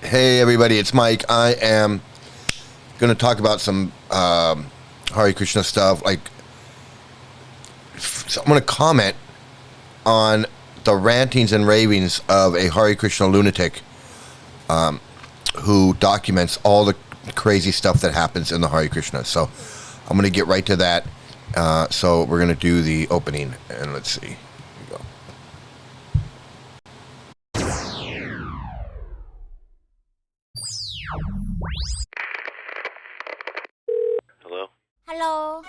Hey everybody, it's Mike. I am going to talk about some Hare Krishna stuff. So I'm going to comment on the rantings and ravings of a Hare Krishna lunatic who documents all the crazy stuff that happens in the Hare Krishna. So I'm going to get right to that. So we're going to do the opening, and let's see. Here we go. Hello? Hello.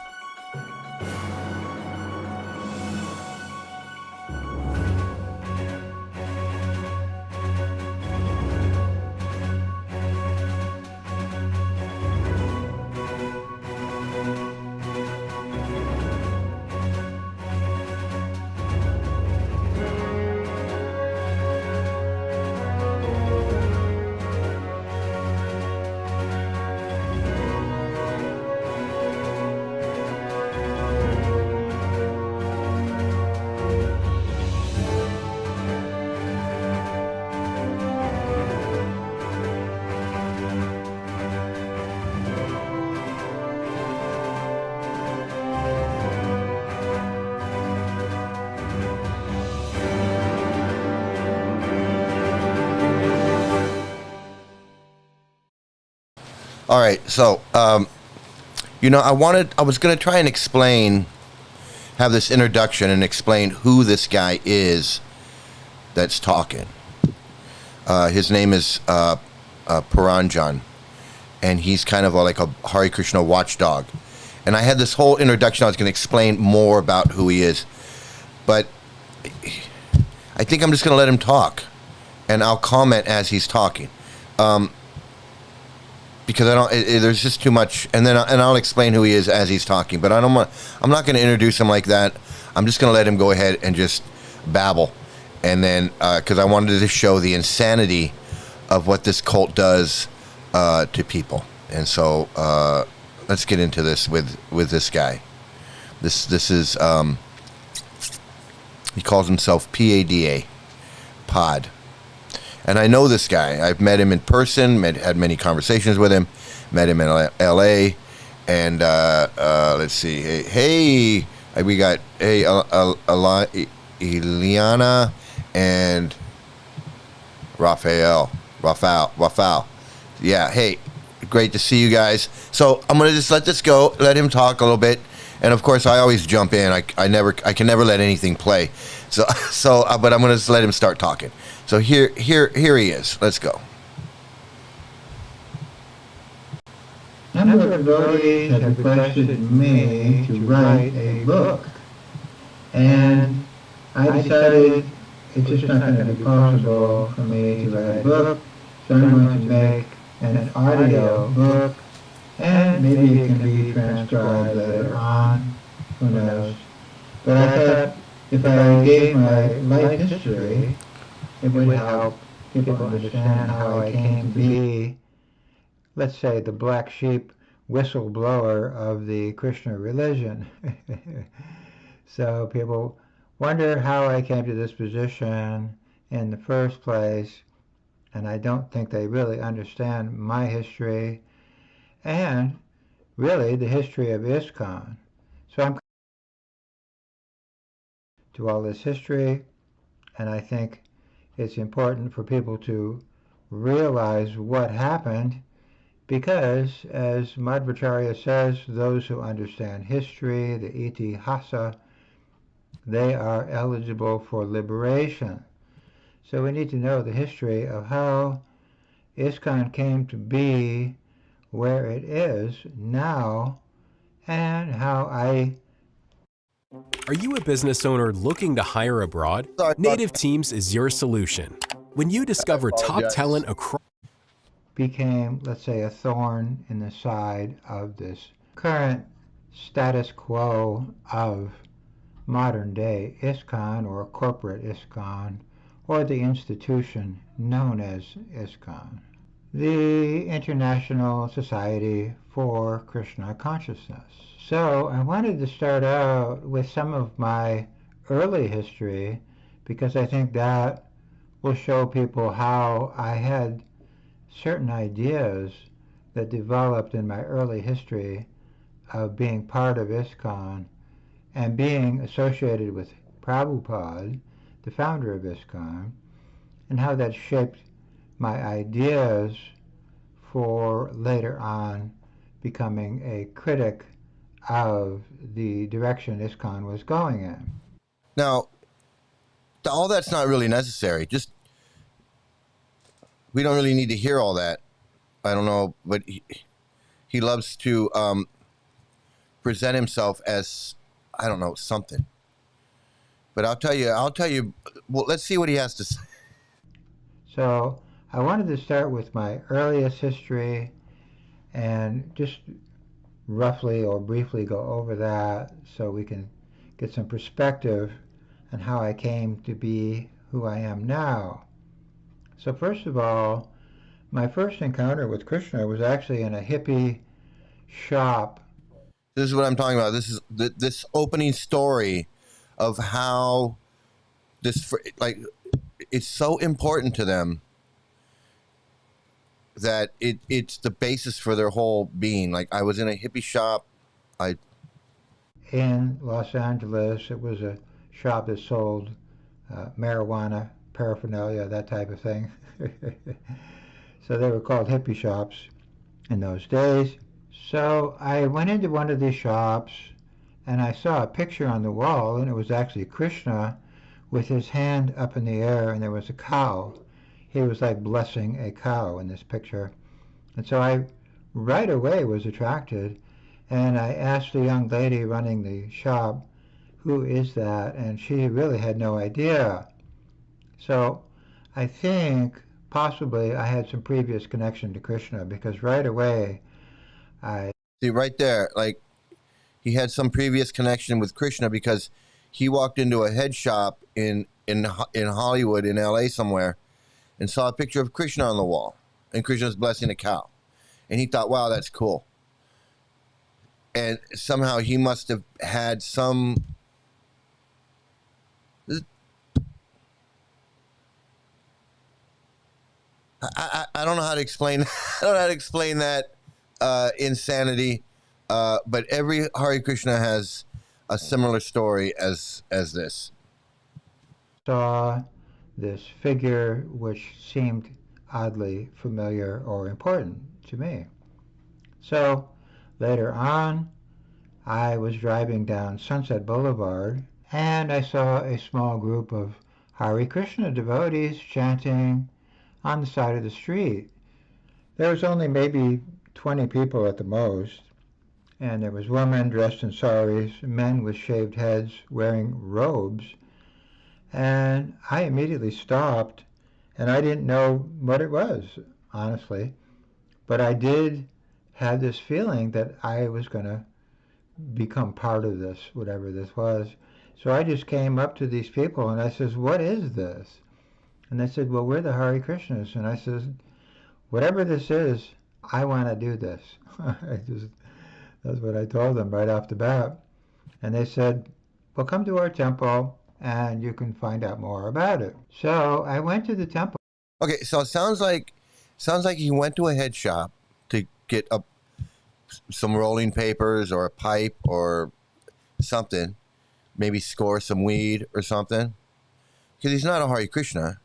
All right, so I was going to try and have this introduction and explain who this guy is that's talking. His name is Puranjana, and he's kind of like a Hare Krishna watchdog. And I had this whole introduction. I was going to explain more about who he is, but I think I'm just going to let him talk, and I'll comment as he's talking. Because there's just too much, and I'll explain who he is as he's talking. But I'm not going to introduce him like that. I'm just going to let him go ahead and just babble, and then because I wanted to show the insanity of what this cult does to people. And so let's get into this with this guy. This is he calls himself PADA, Pod. And I know this guy. I've met him in person, had many conversations with him, met him in L.A., and let's see. We got Eliana and Rafael. Yeah, hey, great to see you guys. So I'm going to just let this go, let him talk a little bit. And of course, I always jump in. I can never let anything play. But I'm going to just let him start talking. So here he is. Let's go. A number of devotees have requested me to write a book, and I decided it's just not going to be possible for me to write a book, so I'm going to make an audio book, and maybe it can be transcribed later on, who knows. But I thought if I gave my life history, it would help people understand how I came to be, let's say, the black sheep whistleblower of the Krishna religion. So people wonder how I came to this position in the first place, and I don't think they really understand my history and really the history of ISKCON. So I'm to all this history, and I think it's important for people to realize what happened because, as Madhvacharya says, those who understand history, the itihasa, they are eligible for liberation. So we need to know the history of how ISKCON came to be where it is now and how Are you a business owner looking to hire abroad? Native Teams is your solution. When you discover top talent across became, let's say, a thorn in the side of this current status quo of modern day ISKCON or corporate ISKCON or the institution known as ISKCON, the International Society for Krishna Consciousness. So I wanted to start out with some of my early history because I think that will show people how I had certain ideas that developed in my early history of being part of ISKCON and being associated with Prabhupada, the founder of ISKCON, and how that shaped my ideas for later on becoming a critic of the direction ISKCON was going in. Now, all that's not really necessary. Just, we don't really need to hear all that. I don't know, but he loves to present himself as, I don't know, something. But I'll tell you, well, let's see what he has to say. So I wanted to start with my earliest history and just roughly or briefly go over that so we can get some perspective on how I came to be who I am now. So first of all, my first encounter with Krishna was actually in a hippie shop. This is what I'm talking about. This is this opening story of how this, like, it's so important to them that it's the basis for their whole being. Like, I was in a hippie shop. In Los Angeles, it was a shop that sold marijuana, paraphernalia, that type of thing. So they were called hippie shops in those days. So I went into one of these shops and I saw a picture on the wall, and it was actually Krishna with his hand up in the air, and there was a cow. He was like blessing a cow in this picture. And so I right away was attracted, and I asked the young lady running the shop, who is that? And she really had no idea. So I think possibly I had some previous connection to Krishna, because right away I See, right there, like, he had some previous connection with Krishna because he walked into a head shop in Hollywood, in LA somewhere, and saw a picture of Krishna on the wall, and Krishna's blessing a cow. And he thought, wow, that's cool. And somehow he must have had some... I don't know how to explain. I don't know how to explain that insanity. But every Hare Krishna has a similar story as this. saw this figure which seemed oddly familiar or important to me. So later on, I was driving down Sunset Boulevard, and I saw a small group of Hare Krishna devotees chanting on the side of the street. There was only maybe 20 people at the most, and there was women dressed in saris, men with shaved heads wearing robes. And I immediately stopped, and I didn't know what it was, honestly. But I did have this feeling that I was going to become part of this, whatever this was. So I just came up to these people and I says, "What is this?" And they said, "Well, we're the Hare Krishnas." And I says, "Whatever this is, I want to do this." That's what I told them right off the bat. And they said, "Well, come to our temple and you can find out more about it." So I went to the temple. Okay, so it sounds like he went to a head shop to get some rolling papers or a pipe or something, maybe score some weed or something, because he's not a Hare Krishna,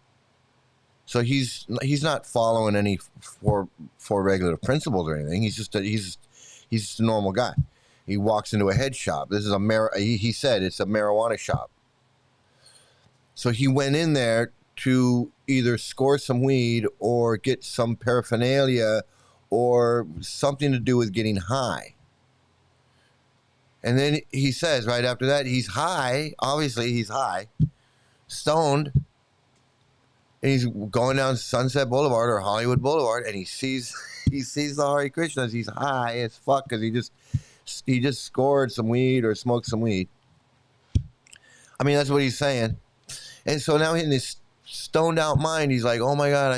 so he's not following any four regular principles or anything. He's just a normal guy. He walks into a head shop. This is he said it's a marijuana shop. So he went in there to either score some weed or get some paraphernalia or something to do with getting high. And then he says right after that, he's high. Obviously, he's high, stoned. And he's going down Sunset Boulevard or Hollywood Boulevard, and he sees the Hare Krishnas. He's high as fuck because he just scored some weed or smoked some weed. I mean, that's what he's saying. And so now in this stoned out mind, he's like, "Oh my God,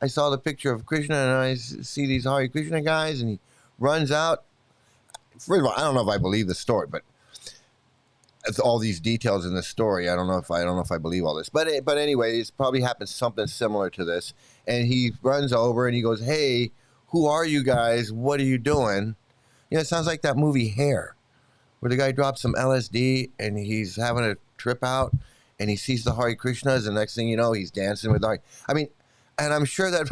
I saw the picture of Krishna, and I see these Hare Krishna guys," and he runs out. First of all, I don't know if I believe the story, but it's all these details in the story. I don't know if I believe all this, but anyway, it's probably happened something similar to this. And he runs over and he goes, "Hey, who are you guys? What are you doing?" You know, it sounds like that movie Hare, where the guy drops some LSD and he's having a trip out, and he sees the Hare Krishnas, and next thing you know, he's dancing with Hare. I mean, and I'm sure that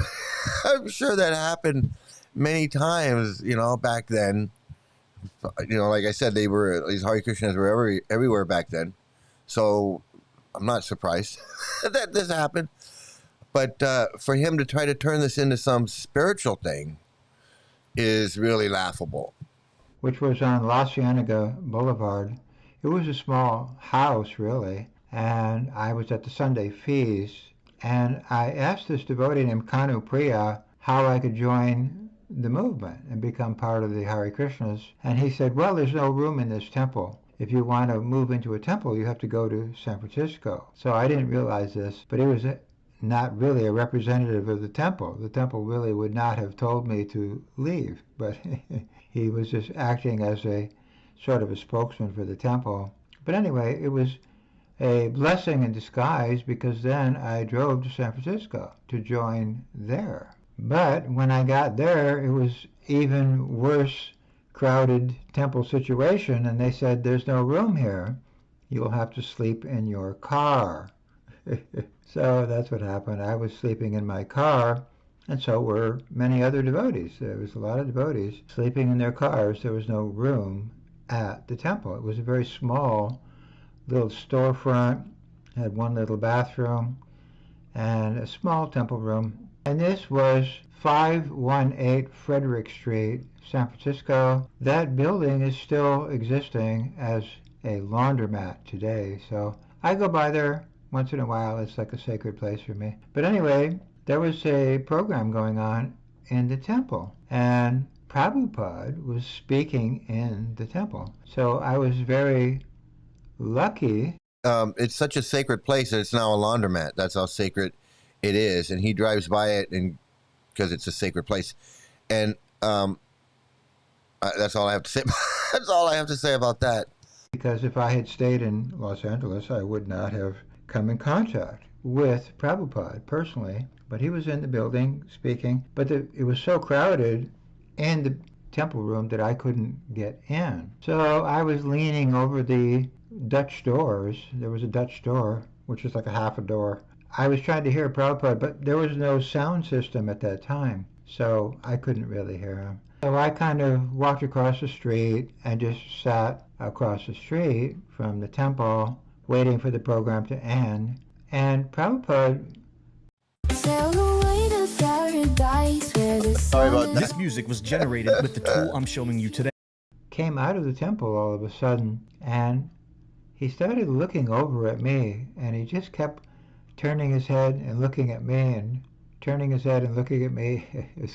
I'm sure that happened many times. You know, back then. You know, like I said, these Hare Krishnas were everywhere back then, so I'm not surprised that this happened. But for him to try to turn this into some spiritual thing is really laughable. Which was on La Cienega Boulevard. It was a small house, really, and I was at the Sunday feast, and I asked this devotee named Kanu Priya how I could join the movement and become part of the Hare Krishnas. And he said, well, there's no room in this temple. If you want to move into a temple, you have to go to San Francisco. So I didn't realize this, but he was not really a representative of the temple. The temple really would not have told me to leave, but he was just acting as a sort of a spokesman for the temple. But anyway, it was a blessing in disguise, because then I drove to San Francisco to join there. But when I got there, it was even worse, crowded temple situation, and they said, there's no room here. You'll have to sleep in your car. So that's what happened. I was sleeping in my car, and so were many other devotees. There was a lot of devotees sleeping in their cars. There was no room at the temple. It was a very small little storefront, had one little bathroom, and a small temple room. And this was 518 Frederick Street, San Francisco. That building is still existing as a laundromat today. So I go by there once in a while. It's like a sacred place for me. But anyway, there was a program going on in the temple, and Prabhupada was speaking in the temple. So I was very lucky. It's such a sacred place that it's now a laundromat. That's how sacred it is. And he drives by it, and because it's a sacred place. And that's all I have to say. That's all I have to say about that. Because if I had stayed in Los Angeles, I would not have come in contact with Prabhupada personally. But he was in the building speaking. But it was so crowded in the temple room that I couldn't get in. So I was leaning over the Dutch doors. There was a Dutch door, which is like a half a door. I was trying to hear Prabhupada, but there was no sound system at that time, so I couldn't really hear him. So I kind of walked across the street and just sat across the street from the temple, waiting for the program to end. And Prabhupada... Sorry about that. This music was generated with the tool I'm showing you today. Came out of the temple all of a sudden, and he started looking over at me, and he just kept turning his head and looking at me, and turning his head and looking at me.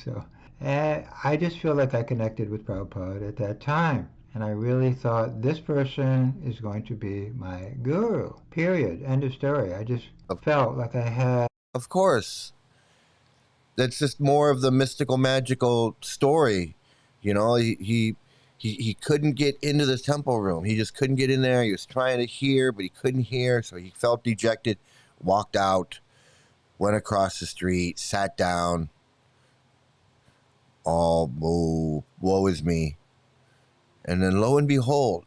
So I just feel like I connected with Prabhupada at that time. And I really thought, this person is going to be my guru, period, end of story. I just felt like I had... Of course. That's just more of the mystical, magical story. You know, he couldn't get into the temple room. He just couldn't get in there. He was trying to hear, but he couldn't hear, so he felt dejected. Walked out, went across the street, sat down. All woe is me. And then lo and behold,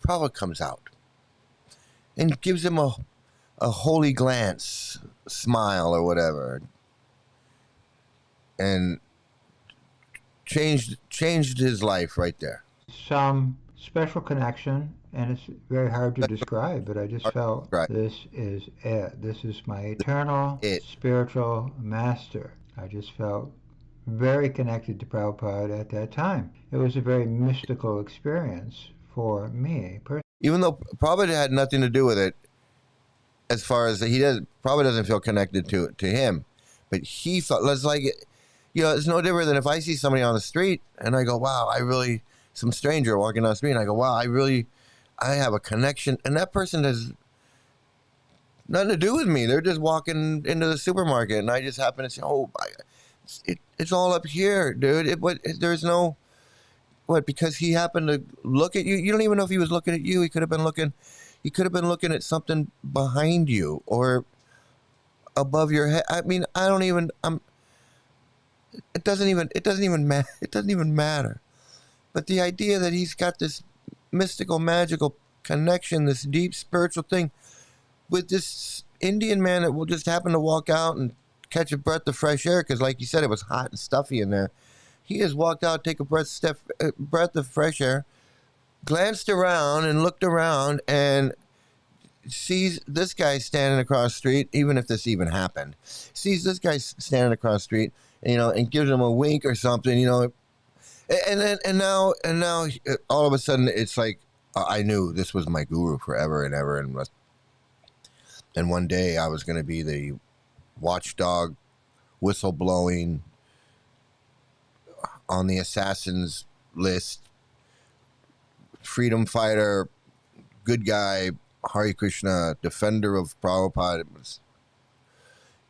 Prabhupada comes out and gives him a holy glance, smile or whatever, and changed his life right there. Some special connection, and it's very hard to describe, but I just felt this is it. This is my eternal spiritual master. I just felt very connected to Prabhupada at that time. It was a very mystical experience for me. Even though Prabhupada had nothing to do with it, as far as Prabhupada doesn't feel connected to you but he felt, it's like, you know, it's no different than if I see somebody on the street and I go, wow, some stranger walking down the street, and I go, wow, I have a connection, and that person has nothing to do with me. They're just walking into the supermarket, and I just happen to say, oh, it's all up here, dude. There's no, what? Because he happened to look at you. You don't even know if he was looking at you. He could have been looking. He could have been looking at something behind you or above your head. I mean, I don't even. It doesn't even. It doesn't even matter. It doesn't even matter. But the idea that he's got this mystical, magical connection, this deep spiritual thing with this Indian man that will just happen to walk out and catch a breath of fresh air, because like you said, it was hot and stuffy in there. He has walked out, take a breath of fresh air, glanced around and looked around and sees this guy standing across the street, even if this even happened, sees this guy standing across the street, and gives him a wink or something, and now all of a sudden it's like, I knew this was my guru forever and ever, and one day I was going to be the watchdog, whistleblowing, on the assassins list, freedom fighter, good guy, Hare Krishna, defender of Prabhupada. It was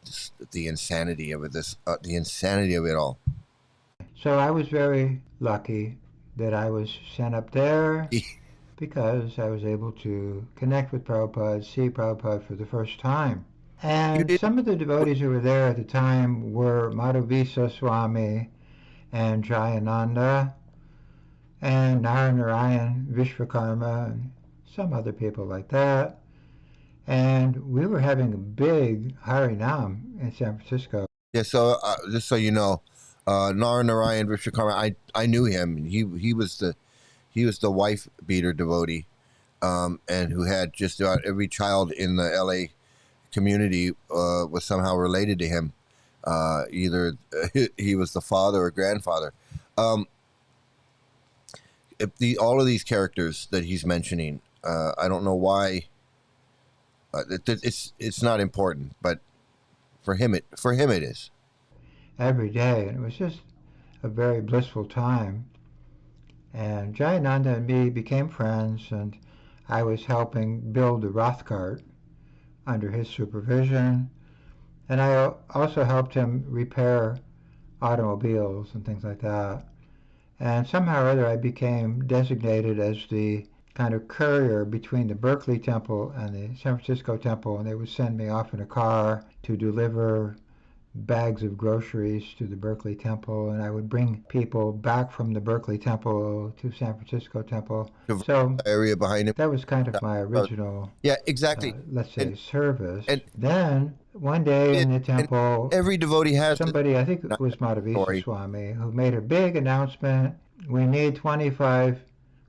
just the insanity of it. The insanity of it all. So I was very lucky that I was sent up there because I was able to connect with Prabhupada, see Prabhupada for the first time. And some of the devotees who were there at the time were Madhavisa Swami and Jayananda and Narayan Vishwakarma and some other people like that. And we were having a big Harinam in San Francisco. Yeah, so just so you know, Narayan Vishwakarma, I knew him. He was the wife beater devotee, and who had just about every child in the LA community was somehow related to him. Either he was the father or grandfather. All of these characters that he's mentioning, I don't know why. It's not important, but for him it is. Every day, and it was just a very blissful time. And Jayananda and me became friends, and I was helping build the Roth cart under his supervision. And I also helped him repair automobiles and things like that. And somehow or other I became designated as the kind of courier between the Berkeley Temple and the San Francisco Temple, and they would send me off in a car to deliver bags of groceries to the Berkeley Temple, and I would bring people back from the Berkeley Temple to San Francisco Temple. So area behind him. That was kind of my original, exactly. Let's say, service. And then one day in the temple, every devotee has somebody, I think it was Madhavisa Swami, who made a big announcement. We need 25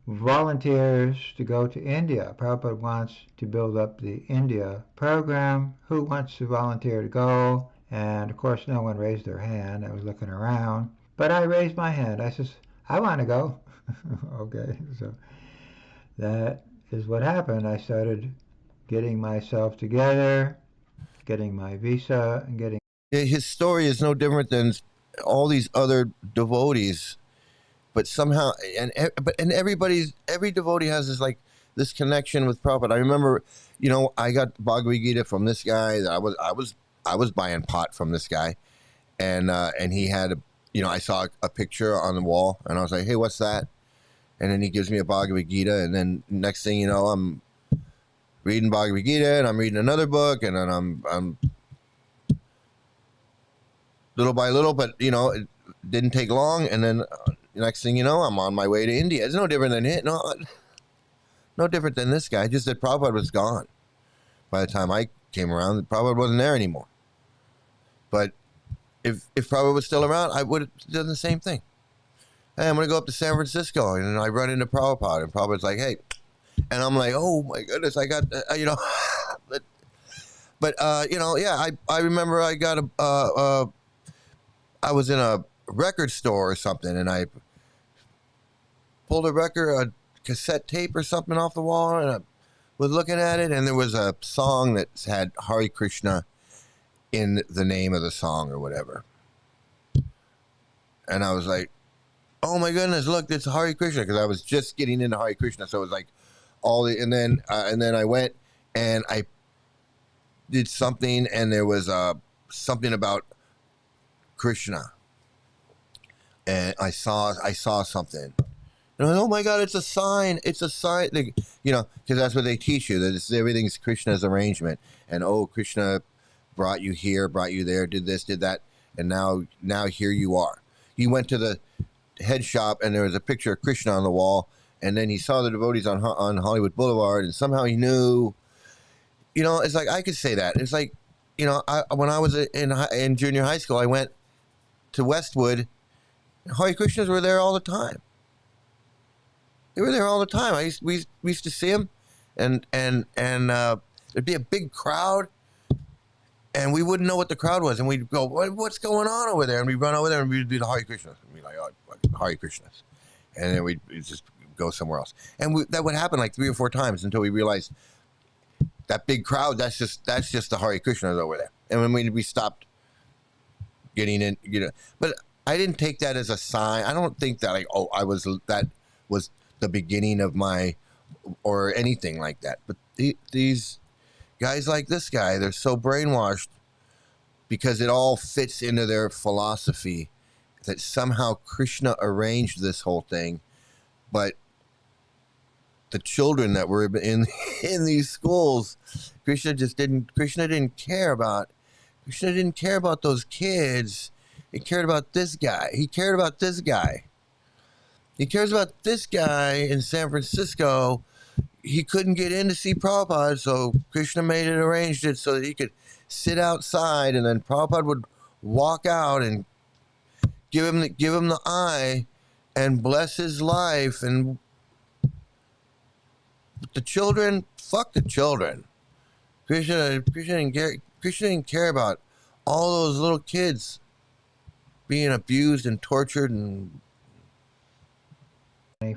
volunteers to go to India. Prabhupada wants to build up the India program. Who wants to volunteer to go? And of course, no one raised their hand. I was looking around, but I raised my hand. I says, I want to go. Okay, so that is what happened. I started getting myself together, getting my visa, and getting... His story is no different than all these other devotees, but somehow, every devotee has this connection with Prabhupada. I remember, I got Bhagavad Gita from this guy. That I was buying pot from this guy, and he had I saw a picture on the wall, and I was like, hey, what's that? And then he gives me a Bhagavad Gita, and then next thing you know, I'm reading Bhagavad Gita, and I'm reading another book, and then I'm little by little, but it didn't take long, and then next thing you know, I'm on my way to India. It's no different than it. No different than this guy. Just that Prabhupada was gone by the time I came around. Prabhupada wasn't there anymore. But if Prabhupada was still around, I would have done the same thing. Hey, I'm going to go up to San Francisco, and I run into Prabhupada, and Prabhupada's like, hey, and I'm like, oh my goodness, I got, I remember I got I was in a record store or something, and I pulled a cassette tape or something off the wall, and I was looking at it, and there was a song that had Hare Krishna in the name of the song or whatever. And I was like, oh my goodness, look, it's Hare Krishna, because I was just getting into Hare Krishna, so it was like and then I went and I did something, and there was something about Krishna, and I saw something, And oh my God, it's a sign. It's a sign. Because that's what they teach you, that everything's Krishna's arrangement. And Krishna brought you here, brought you there, did this, did that, and now here you are. He went to the head shop and there was a picture of Krishna on the wall, and then he saw the devotees on Hollywood Boulevard, and somehow he knew. It's like I could say that. It's like, when I was in junior high school, I went to Westwood. Hare Krishnas were there all the time. They were there all the time. We used to see them, and there'd be a big crowd, and we wouldn't know what the crowd was, and we'd go, "What's going on over there?" And we'd run over there, and we'd be the Hare Krishnas, and we'd be like, "Oh, Hare Krishnas," and then we'd just go somewhere else, and that would happen like 3 or 4 times until we realized that big crowd, that's just the Hare Krishnas over there, and when we stopped getting in, but I didn't take that as a sign. I don't think that that was the beginning of my, or anything like that. But these guys like this guy, they're so brainwashed because it all fits into their philosophy that somehow Krishna arranged this whole thing. But the children that were in these schools, Krishna didn't care about. Krishna didn't care about those kids. He cared about this guy. He cared about this guy. He cares about this guy in San Francisco. He couldn't get in to see Prabhupada, so Krishna arranged it so that he could sit outside, and then Prabhupada would walk out and give him the eye and bless his life. And the children, fuck the children. Krishna didn't care about all those little kids being abused and tortured and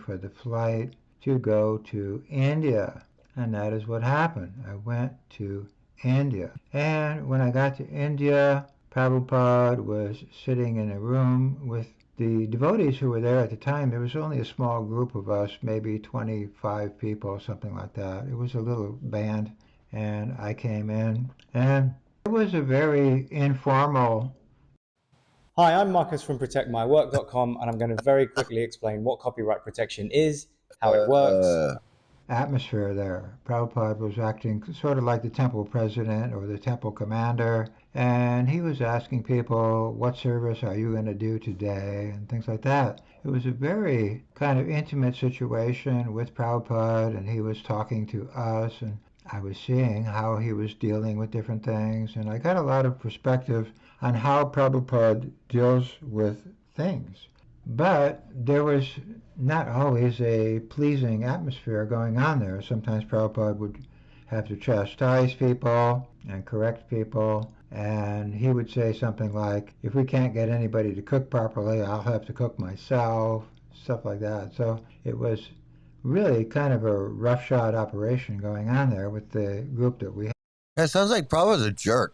for the flight to go to India, and that is what happened. I went to India, and when I got to India, Prabhupada was sitting in a room with the devotees who were there at the time. There was only a small group of us, maybe 25 people, something like that. It was a little band, and I came in, and it was a very informal. Hi, I'm Marcus from protectmywork.com, and I'm going to very quickly explain what copyright protection is, how it works. Atmosphere there. Prabhupada was acting sort of like the temple president or the temple commander, and he was asking people, what service are you going to do today, and things like that. It was a very kind of intimate situation with Prabhupada, and he was talking to us, and I was seeing how he was dealing with different things, and I got a lot of perspective on how Prabhupada deals with things. But there was not always a pleasing atmosphere going on there. Sometimes Prabhupada would have to chastise people and correct people, and he would say something like, if we can't get anybody to cook properly, I'll have to cook myself, stuff like that. So it was really kind of a roughshod operation going on there with the group that we had. It sounds like Prabhupada's a jerk.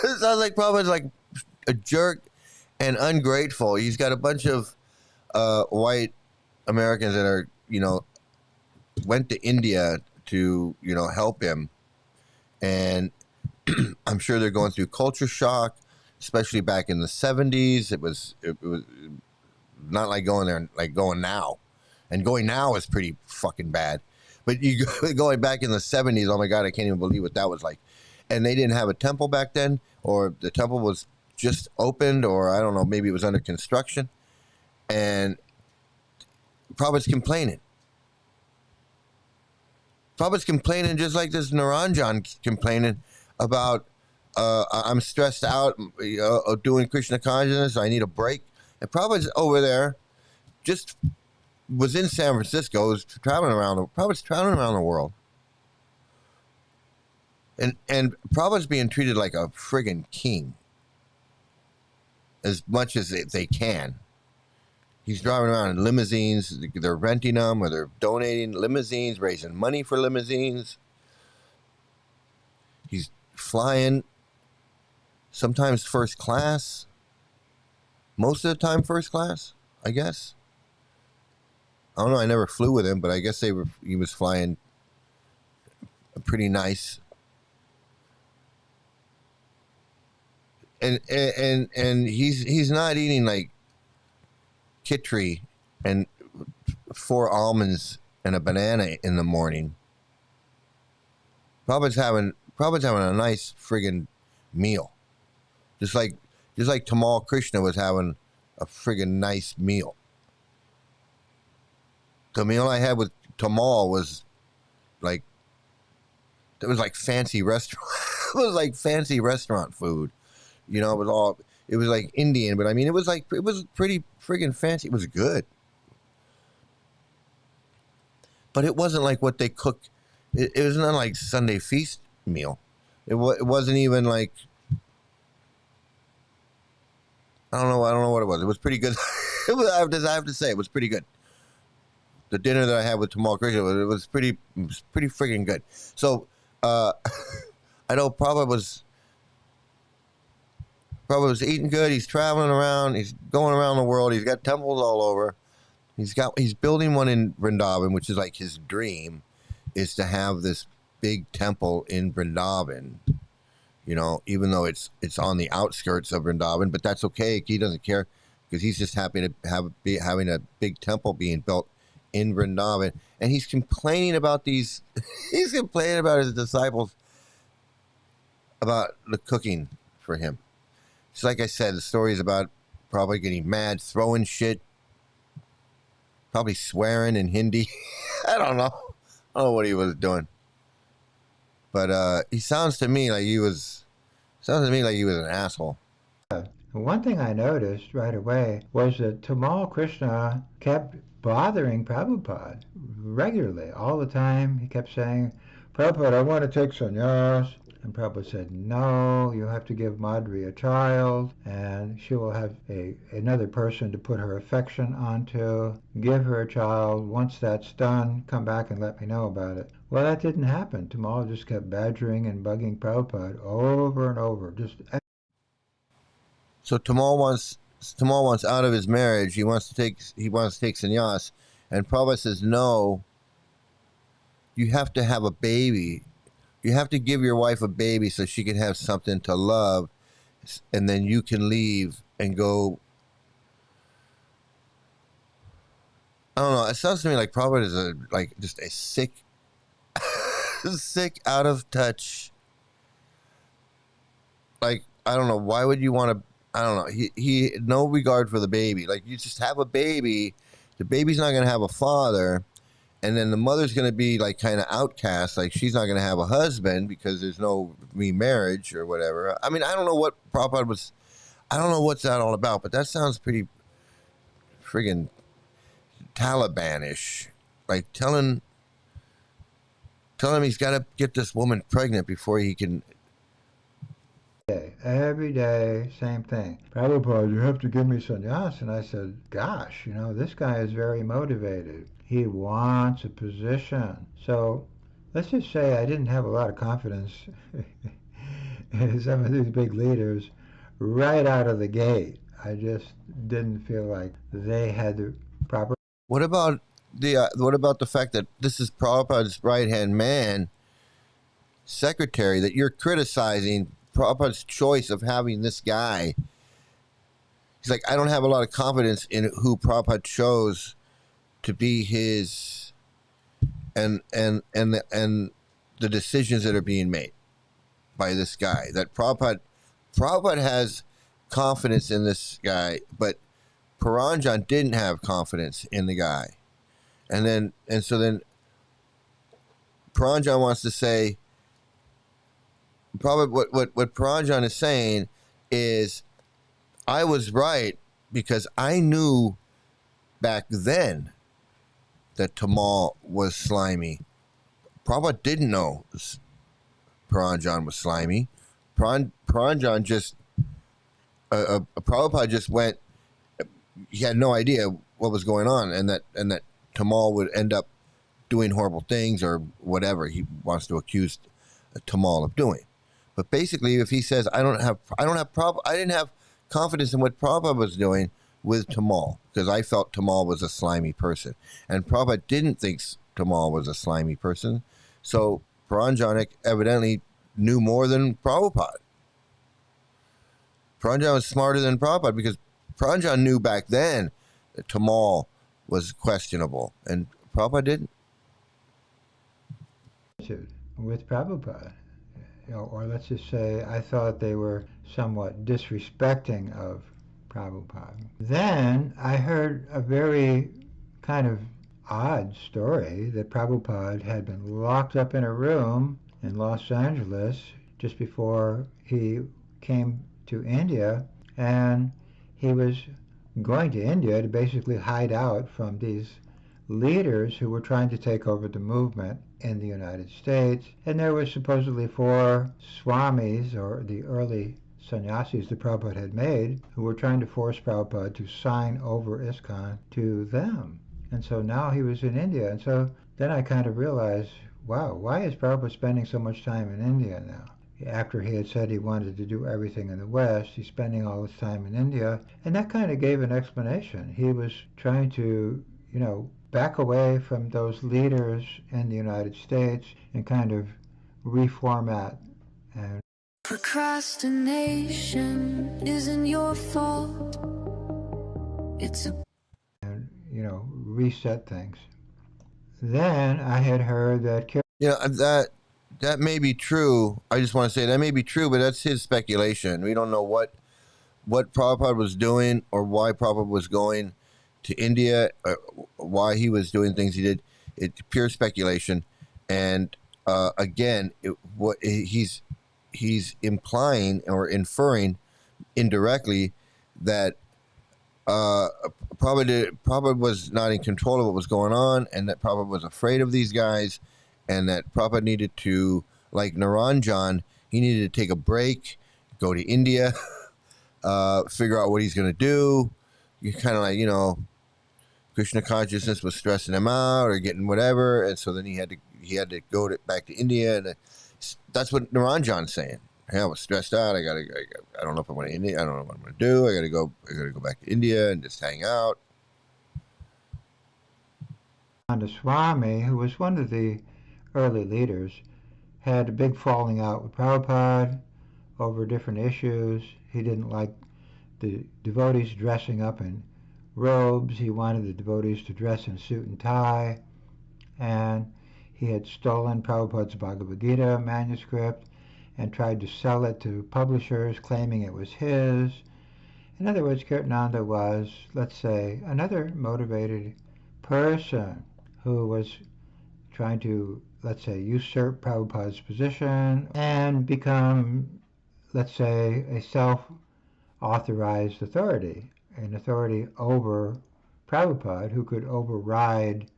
It sounds like Prabhupada's like a jerk and ungrateful. He's got a bunch of white Americans that are, went to India to, help him. And I'm sure they're going through culture shock, especially back in the 70s. It was not like going there, like going now. And going now is pretty fucking bad. But going back in the 70s, oh my God, I can't even believe what that was like. And they didn't have a temple back then, or the temple was just opened, or I don't know, maybe it was under construction. And Prabhupada's complaining. Prabhupada's complaining just like this Naranjan complaining about, I'm stressed out doing Krishna consciousness, I need a break. And Prabhupada's over there, just was in San Francisco, was traveling around. Prabhupada's traveling around the world. And Prabhupada's being treated like a friggin' king as much as they can. He's driving around in limousines. They're renting them, or they're donating limousines, raising money for limousines. He's flying, sometimes first class. Most of the time first class, I guess. I don't know, I never flew with him, but I guess he was flying pretty nice. And he's not eating like kitri and 4 almonds and a banana in the morning, Prabhupada's having a nice friggin' meal. Just like Tamal Krishna was having a friggin' nice meal. The meal I had with Tamal was like, it was like fancy restaurant. It was like fancy restaurant food. You know, it was like Indian, but I mean, it was pretty friggin' fancy. It was good. But it wasn't like what they cook. It was not like Sunday feast meal. It wasn't even like, I don't know what it was. It was pretty good. I have to say, it was pretty good. The dinner that I had with Tamal Krishna, it was pretty friggin' good. So, I know Prabhupada was eating good. He's traveling around. He's going around the world. He's got temples all over. He's building one in Vrindavan, which is like his dream, is to have this big temple in Vrindavan. You know, even though it's on the outskirts of Vrindavan, but that's okay. He doesn't care because he's just happy to having a big temple being built in Vrindavan. And he's complaining about he's complaining about his disciples about the cooking for him. It's like I said, the story is about probably getting mad, throwing shit, probably swearing in Hindi. I don't know what he was doing. But he sounds to me like he was an asshole. One thing I noticed right away was that Tamal Krishna kept bothering Prabhupada regularly, all the time. He kept saying, Prabhupada, I want to take sannyas. And Prabhupada said, no, you have to give Madhuri a child, and she will have another person to put her affection onto. Give her a child. Once that's done, come back and let me know about it. Well, that didn't happen. Tamal just kept badgering and bugging Prabhupada over and over. So Tamal wants out of his marriage. He wants to take sannyas, and Prabhupada says, no, you have to have a baby. You have to give your wife a baby so she can have something to love, and then you can leave and go. I don't know. It sounds to me like Prabhupada is just a sick, sick, out of touch. Like, I don't know. Why would you want to? I don't know. He no regard for the baby. Like, you just have a baby. The baby's not going to have a father. And then the mother's going to be like kind of outcast. Like, she's not going to have a husband because there's no remarriage or whatever. I mean, I don't know what Prabhupada was. I don't know what's that all about. But that sounds pretty friggin' Taliban-ish. Like telling him he's got to get this woman pregnant before he can. Every day, same thing. Prabhupada, you have to give me sannyas. And I said, gosh, this guy is very motivated. He wants a position. So let's just say I didn't have a lot of confidence in some of these big leaders right out of the gate. I just didn't feel like they had the proper. What about the fact that this is Prabhupada's right-hand man, secretary, that you're criticizing Prabhupada's choice of having this guy? He's like, I don't have a lot of confidence in who Prabhupada chose to be his, and the decisions that are being made by this guy. That Prabhupada has confidence in this guy, but Puranjana didn't have confidence in the guy. And so then Puranjana wants to say, probably what Puranjana is saying is, I was right because I knew back then that Tamal was slimy. Prabhupada didn't know Puranjana was slimy. Puranjana just, Prabhupada just went, he had no idea what was going on, and that Tamal would end up doing horrible things or whatever he wants to accuse Tamal of doing. But basically, if he says, I didn't have confidence in what Prabhupada was doing with Tamal because I felt Tamal was a slimy person, and Prabhupada didn't think Tamal was a slimy person, so Puranjana evidently knew more than Prabhupada. Puranjana was smarter than Prabhupada because Puranjana knew back then that Tamal was questionable, and Prabhupada didn't. With Prabhupada. Or let's just say I thought they were somewhat disrespecting of Prabhupada. Then I heard a very kind of odd story that Prabhupada had been locked up in a room in Los Angeles just before he came to India, and he was going to India to basically hide out from these leaders who were trying to take over the movement in the United States. And there were supposedly 4 swamis, or the early sannyasis that Prabhupada had made, who were trying to force Prabhupada to sign over ISKCON to them. And so now he was in India. And so then I kind of realized, wow, why is Prabhupada spending so much time in India now? After he had said he wanted to do everything in the West, he's spending all his time in India. And that kind of gave an explanation. He was trying to, back away from those leaders in the United States and kind of reformat. And procrastination isn't your fault. It's reset things. Then I had heard that that may be true. I just want to say that may be true, but that's his speculation. We don't know what Prabhupada was doing or why Prabhupada was going to India, why he was doing things he did. It's pure speculation. And again, he's implying or inferring indirectly that Prabhupada was not in control of what was going on, and that Prabhupada was afraid of these guys, and that Prabhupada needed to, like Naranjan, he needed to take a break, go to India, figure out what he's going to do. You kind of like, Krishna consciousness was stressing him out or getting whatever, and so then he had to go back to India, and that's what Naranjan's saying. Hey, I was stressed out. I don't know if I want to India. I don't know what I'm going to do. I got to go back to India and just hang out. The Swami, who was one of the early leaders, had a big falling out with Prabhupada over different issues. He didn't like the devotees dressing up in robes. He wanted the devotees to dress in suit and tie. And he had stolen Prabhupada's Bhagavad Gita manuscript and tried to sell it to publishers, claiming it was his. In other words, Kirtananda was, let's say, another motivated person who was trying to, let's say, usurp Prabhupada's position and become, let's say, a self-authorized authority, an authority over Prabhupada who could override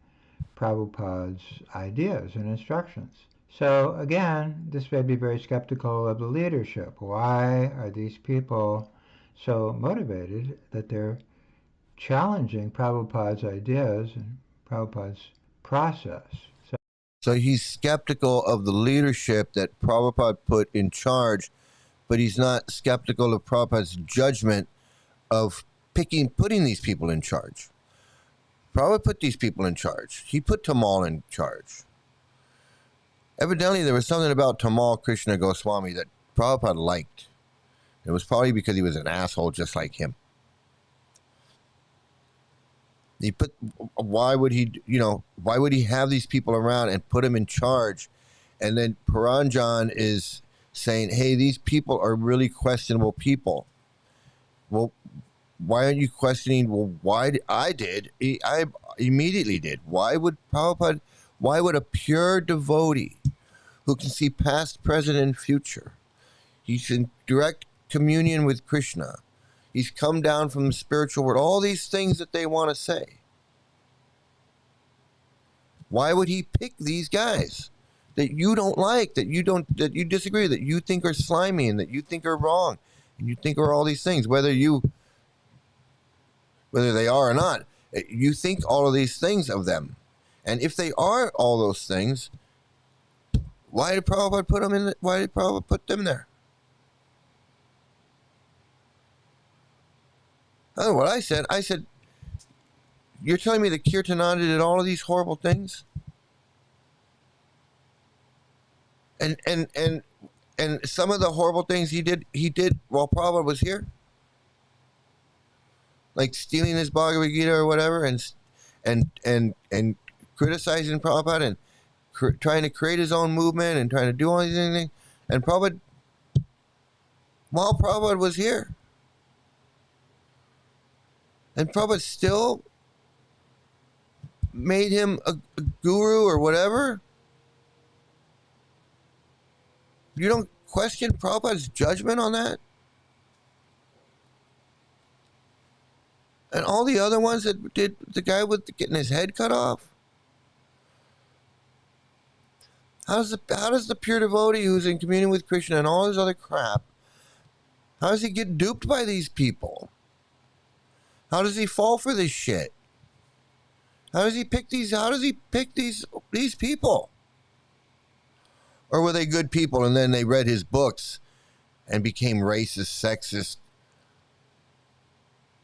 Prabhupada's ideas and instructions. So again, this made me very skeptical of the leadership. Why are these people so motivated that they're challenging Prabhupada's ideas and Prabhupada's process? So he's skeptical of the leadership that Prabhupada put in charge, but he's not skeptical of Prabhupada's judgment of putting these people in charge. Prabhupada put these people in charge. He put Tamal in charge. Evidently, there was something about Tamal Krishna Goswami that Prabhupada liked. It was probably because he was an asshole just like him. Why would he have these people around and put him in charge? And then Puranjana is saying, hey, these people are really questionable people. Well, why aren't you questioning? Well, why I immediately did. Why would a pure devotee who can see past, present, and future, he's in direct communion with Krishna, he's come down from the spiritual world, all these things that they want to say, why would he pick these guys that you don't like, that you disagree, that you think are slimy, and that you think are wrong, and you think are all these things, whether they are or not, you think all of these things of them. And if they are all those things, why did Prabhupada put them in? Why did Prabhupada put them there? Oh, what I said, you're telling me that Kirtananda did all of these horrible things? And some of the horrible things he did while Prabhupada was here? Like stealing his Bhagavad Gita or whatever, and and criticizing Prabhupada and trying to create his own movement and trying to do all these things. And Prabhupada, while Prabhupada was here, and Prabhupada still made him a guru or whatever. You don't question Prabhupada's judgment on that? And all the other ones that did the guy with getting his head cut off? How does the pure devotee who's in communion with Krishna and all this other crap, how does he get duped by these people? How does he fall for this shit? How does he pick these people? Or were they good people and then they read his books and became racist, sexist,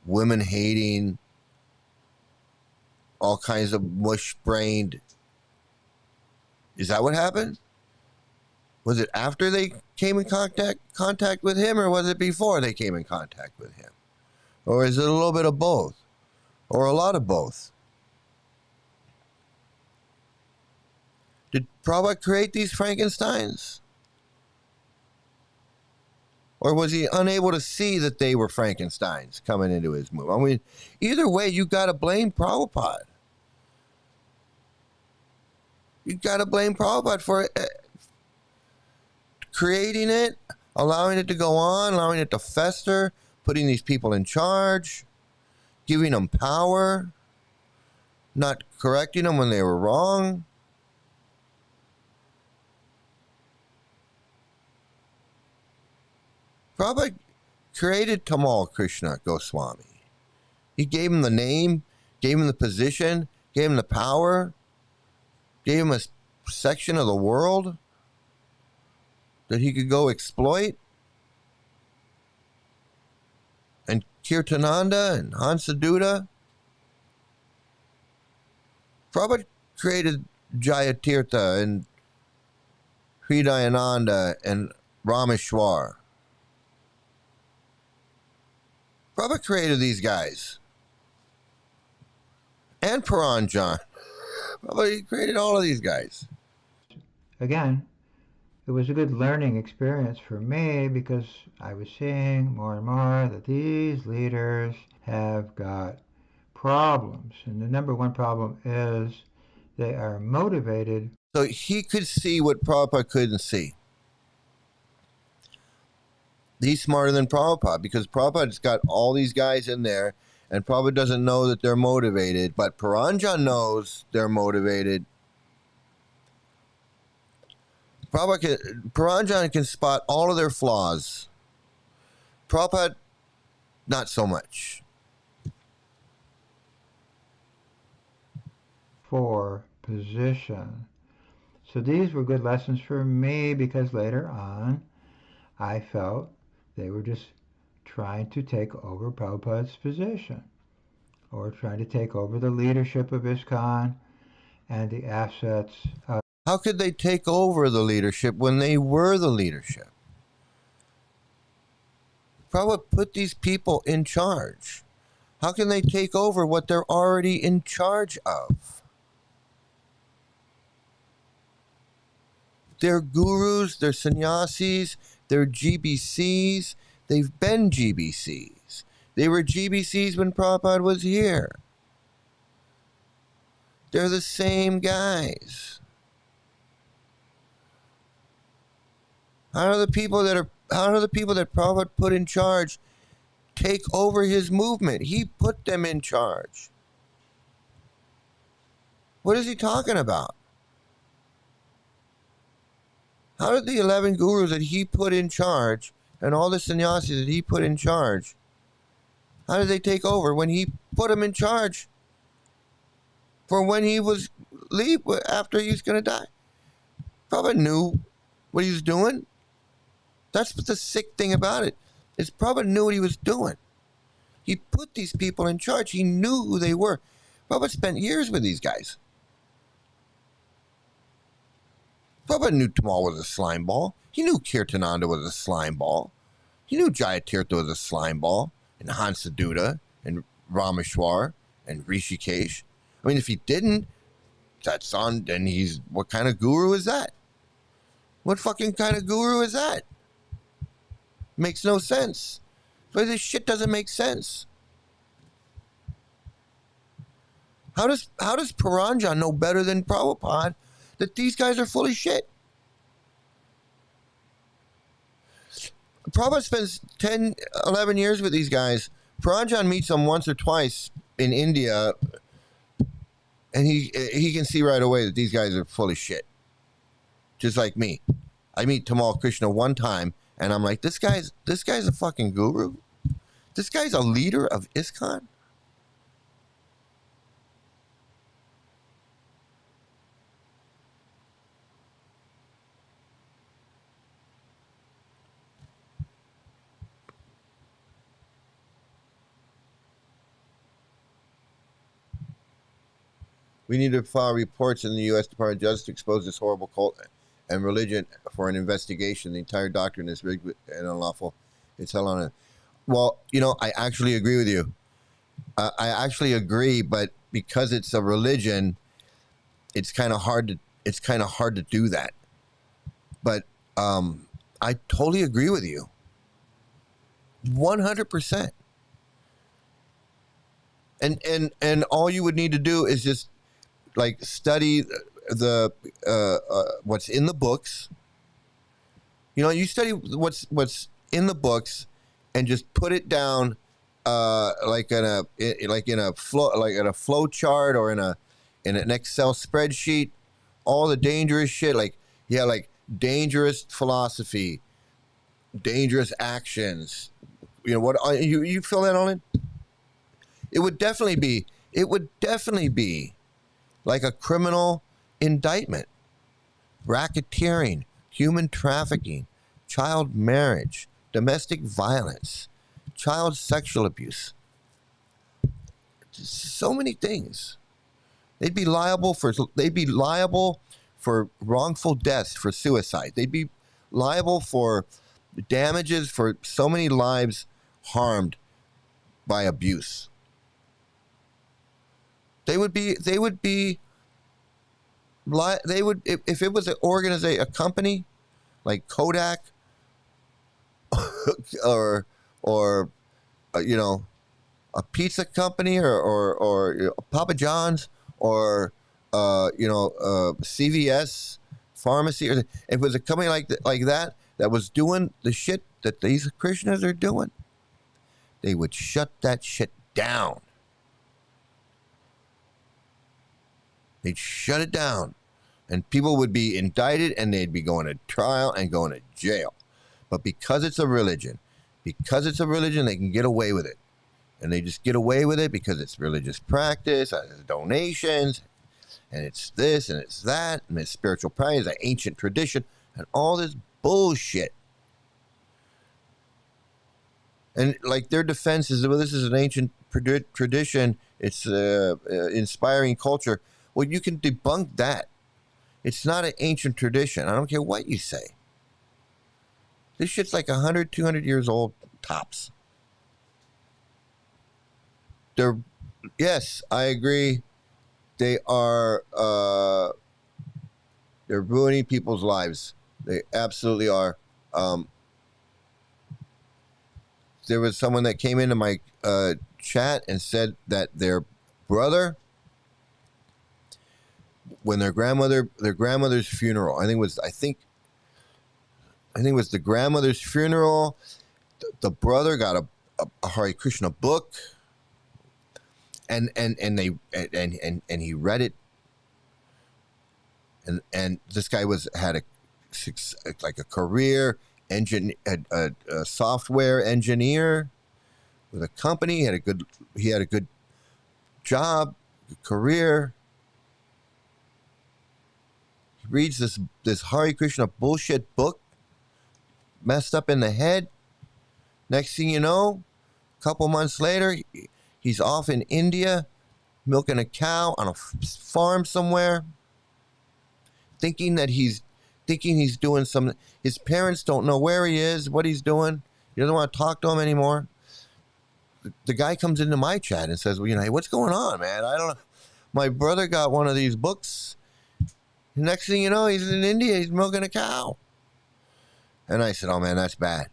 women hating, all kinds of mush-brained? Is that what happened? Was it after they came in contact with him, or was it before they came in contact with him? Or is it a little bit of both? Or a lot of both? Did Prabhupada create these Frankensteins? Or was he unable to see that they were Frankensteins coming into his movement? I mean, either way, you got to blame Prabhupada. You got to blame Prabhupada for creating it, allowing it to go on, allowing it to fester, putting these people in charge, giving them power, not correcting them when they were wrong. Prabhupada created Tamal Krishna Goswami. He gave him the name, gave him the position, gave him the power, gave him a section of the world that he could go exploit. And Kirtananda and Hansaduta. Prabhupada created Jayatirtha and Hridayananda and Rameshwar. Prabhupada created these guys. And Puranjana. Prabhupada, he created all of these guys. Again, it was a good learning experience for me because I was seeing more and more that these leaders have got problems. And the number one problem is they are motivated. So he could see what Prabhupada couldn't see. He's smarter than Prabhupada because Prabhupada's got all these guys in there and Prabhupada doesn't know that they're motivated, but Puranjana knows they're motivated. Puranjana can spot all of their flaws. Prabhupada, not so much. For position. So these were good lessons for me because later on I felt they were just trying to take over Prabhupada's position or trying to take over the leadership of ISKCON and the assets of. How could they take over the leadership when they were the leadership? Prabhupada put these people in charge. How can they take over what they're already in charge of? They're gurus, they're sannyasis, they're GBCs. They've been GBCs. They were GBCs when Prabhupada was here. They're the same guys. How do the people that Prabhupada put in charge take over his movement? He put them in charge. What is he talking about? How did the 11 gurus that he put in charge and all the sannyasis that he put in charge, how did they take over when he put them in charge for when he was after he was going to die? Prabhupada knew what he was doing. That's the sick thing about it, is Prabhupada knew what he was doing. He put these people in charge. He knew who they were. Prabhupada spent years with these guys. Prabhupada knew Tamal was a slime ball. He knew Kirtananda was a slime ball. He knew Jayatirtha was a slime ball, and Hansaduta, and Rameshwar, and Rishikesh. I mean, if he didn't, that's on, then he's, what kind of guru is that? What fucking kind of guru is that? Makes no sense. But this shit doesn't make sense. How does Puranjana know better than Prabhupada that these guys are full of shit? Prabhupada spends 10, 11 years with these guys. Puranjana meets them once or twice in India, and he can see right away that these guys are full of shit. Just like me. I meet Tamal Krishna one time, and I'm like, this guy's a fucking guru? This guy's a leader of ISKCON? We need to file reports in the U.S. Department of Justice to expose this horrible cult and religion for an investigation. The entire doctrine is rigged and unlawful. It's hell on it. Well, I actually agree with you. I actually agree, but because it's a religion, it's kind of hard to do that. But I totally agree with you. 100%. And all you would need to do is just study the what's in the books. You study what's in the books and just put it down like in a flow chart or in an Excel spreadsheet. All the dangerous shit, like dangerous philosophy, dangerous actions. What you fill that on it? It would definitely be like a criminal indictment, racketeering, human trafficking, child marriage, domestic violence, child sexual abuse. So many things. They'd be liable for wrongful deaths, for suicide. They'd be liable for damages for so many lives harmed by abuse. They would if it was a company like Kodak or a pizza company or Papa John's or CVS pharmacy, or if it was a company like that was doing the shit that these Krishnas are doing, they would shut that shit down. They'd shut it down, and people would be indicted, and they'd be going to trial and going to jail. But because it's a religion, they can get away with it. And they just get away with it because it's religious practice, it's donations, and it's this, and it's that, and it's spiritual practice, an ancient tradition, and all this bullshit. And their defense is, well, this is an ancient tradition, it's inspiring culture. Well, you can debunk that. It's not an ancient tradition. I don't care what you say. This shit's like 100, 200 years old, tops. Yes, I agree. They are, they're ruining people's lives. They absolutely are. There was someone that came into my chat and said that their brother, when their grandmother's funeral, I think it was the grandmother's funeral, the brother got a Hare Krishna book, and he read it, and this guy had a career a software engineer with a company. He had a good job, good career. He reads this Hare Krishna bullshit book, messed up in the head. Next thing you know, a couple months later, he's off in India, milking a cow on a farm somewhere, thinking he's doing something. His parents don't know where he is, what he's doing. He doesn't want to talk to him anymore. The guy comes into my chat and says, well, hey, what's going on, man? I don't know. my brother got one of these books. Next thing you know, he's in India. He's milking a cow. And I said, oh, man, that's bad.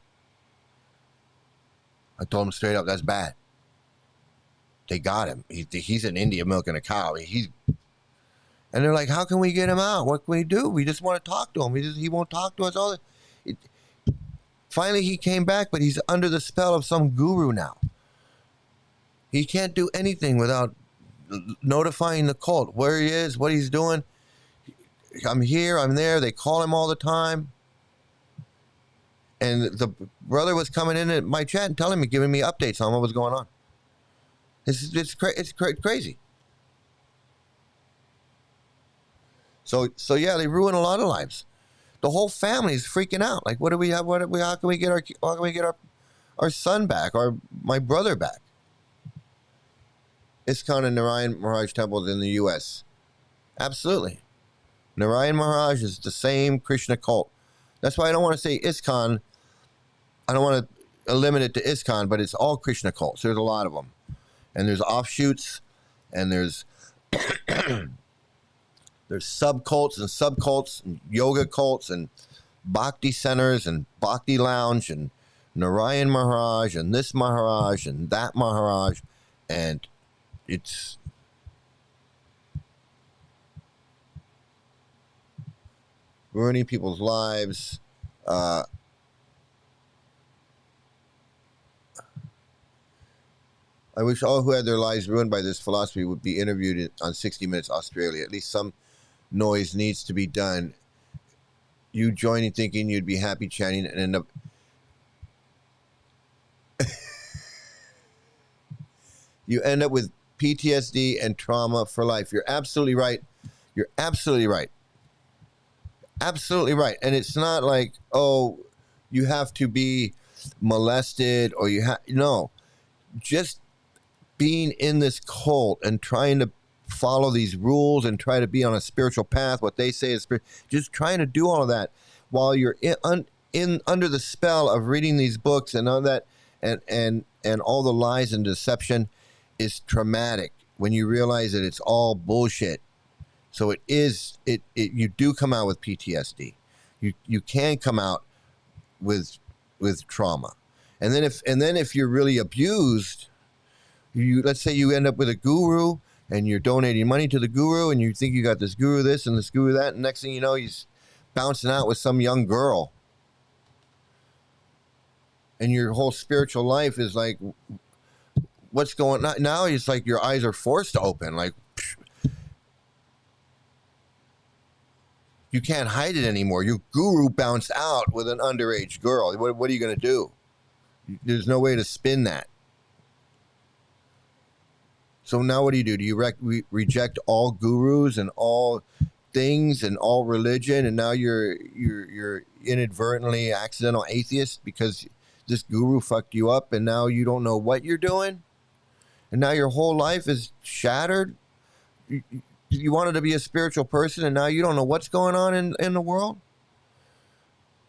I told him straight up, that's bad. They got him. He's in India milking a cow. And they're like, how can we get him out? What can we do? We just want to talk to him. He won't talk to us. Finally, he came back, but he's under the spell of some guru now. He can't do anything without notifying the cult where he is, what he's doing. I'm here, I'm there. They call him all the time. And the brother was coming in at my chat and telling me, giving me updates on what was going on. It's crazy. So yeah, they ruin a lot of lives. The whole family is freaking out. Like, what do we have? How can we get our son back, or my brother back? ISKCON and Narayan Maharaj temples in the U.S. Absolutely. Narayan Maharaj is the same Krishna cult. That's why I don't want to say ISKCON. I don't want to limit it to ISKCON, but it's all Krishna cults. There's a lot of them. And there's offshoots, and there's there's subcults and subcults and yoga cults and bhakti centers and bhakti lounge and Narayan Maharaj and this Maharaj and that Maharaj, and it's ruining people's lives. I wish all who had their lives ruined by this philosophy would be interviewed on 60 Minutes Australia. At least some noise needs to be done. You joining thinking you'd be happy chanting and end up... you end up with PTSD and trauma for life. You're absolutely right. You're absolutely right. Absolutely right. And it's not like, oh, you have to be molested or you have... No. Just being in this cult and trying to follow these rules and try to be on a spiritual path, what they say is just trying to do all of that while you're in under the spell of reading these books and all that, and all the lies and deception is traumatic when you realize that it's all bullshit. So you do come out with PTSD. You can come out with trauma. And then if you're really abused, let's say you end up with a guru and you're donating money to the guru and you think you got this guru this and this guru that, and next thing you know, he's bouncing out with some young girl. And your whole spiritual life is like, what's going on? Now it's like your eyes are forced to open. Like, you can't hide it anymore. Your guru bounced out with an underage girl. What are you going to do? There's no way to spin that. So now what do? Do you reject all gurus and all things and all religion, and now you're inadvertently accidental atheist because this guru fucked you up, and now you don't know what you're doing, and now your whole life is shattered? You wanted to be a spiritual person, and now you don't know what's going on in the world?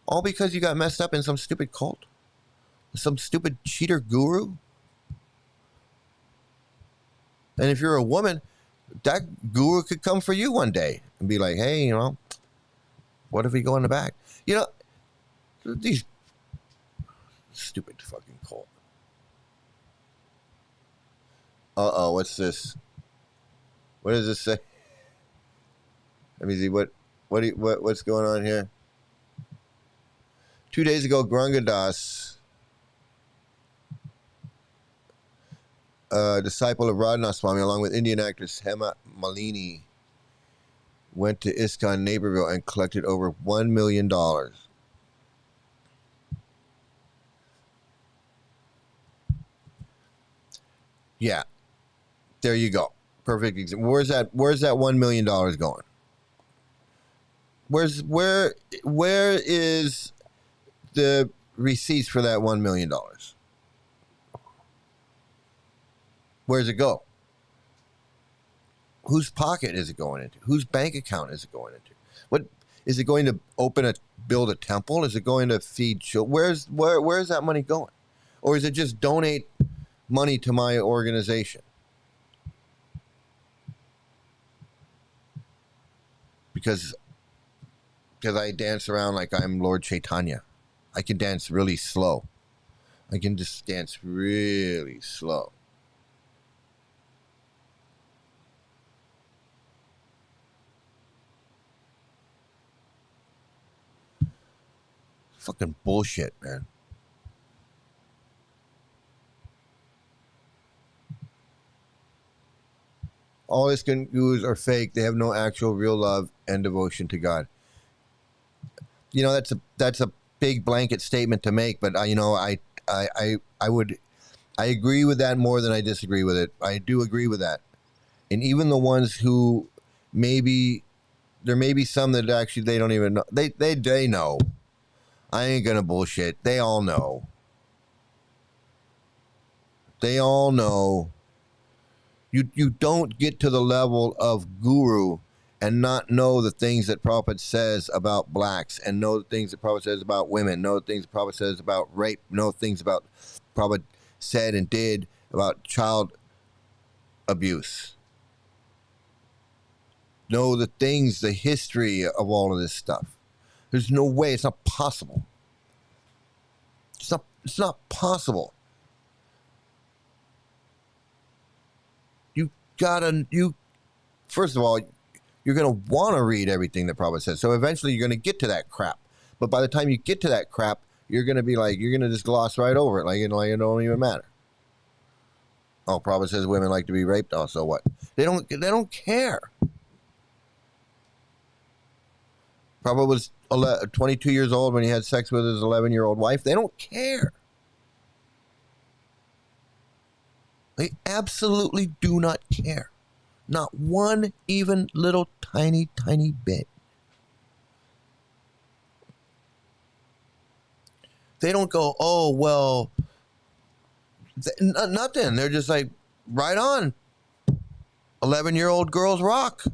All because you got messed up in some stupid cult? Some stupid cheater guru? And if you're a woman, that guru could come for you one day and be like, hey, what if we go in the back? These stupid fucking cult. Uh-oh, what's this? What does this say? Let me see, what's going on here? 2 days ago, Grangadas, disciple of Radha Swami, along with Indian actress Hema Malini, went to ISKCON Naperville and collected over $1 million. Yeah, there you go. Perfect example. Where's that $1 million going? Where is the receipts for that $1 million? Where's it go? Whose pocket is it going into? Whose bank account is it going into? What is it going to build a temple? Is it going to feed children? Where's that money going? Or is it just donate money to my organization? because I dance around like I'm Lord Chaitanya. I can dance really slow. I can just dance really slow. Fucking bullshit, man. All ISKCON gurus are fake. They have no actual real love and devotion to God. You know, that's a big blanket statement to make, but I agree with that more than I disagree with it. I do agree with that. And even the ones who there may be some that actually they don't even know. They know. I ain't gonna bullshit. They all know. They all know. You don't get to the level of guru and not know the things that Prabhupada says about blacks, and know the things that Prabhupada says about women, know the things that Prabhupada says about rape, know things about Prabhupada said and did about child abuse. Know the things, the history of all of this stuff. There's no way. It's not possible. It's not possible. First of all, you're going to want to read everything that Prabhupada says. So eventually you're going to get to that crap. But by the time you get to that crap, you're going to be like, you're going to just gloss right over it. Like it don't even matter. Oh, Prabhupada says women like to be raped. Oh, so what? They don't care. Prabhupada was 22 years old when he had sex with his 11-year-old wife. They don't care. They absolutely do not care. Not one even little tiny bit. They don't go, oh, well, nothing. They're just like, right on. 11-year-old girls rock.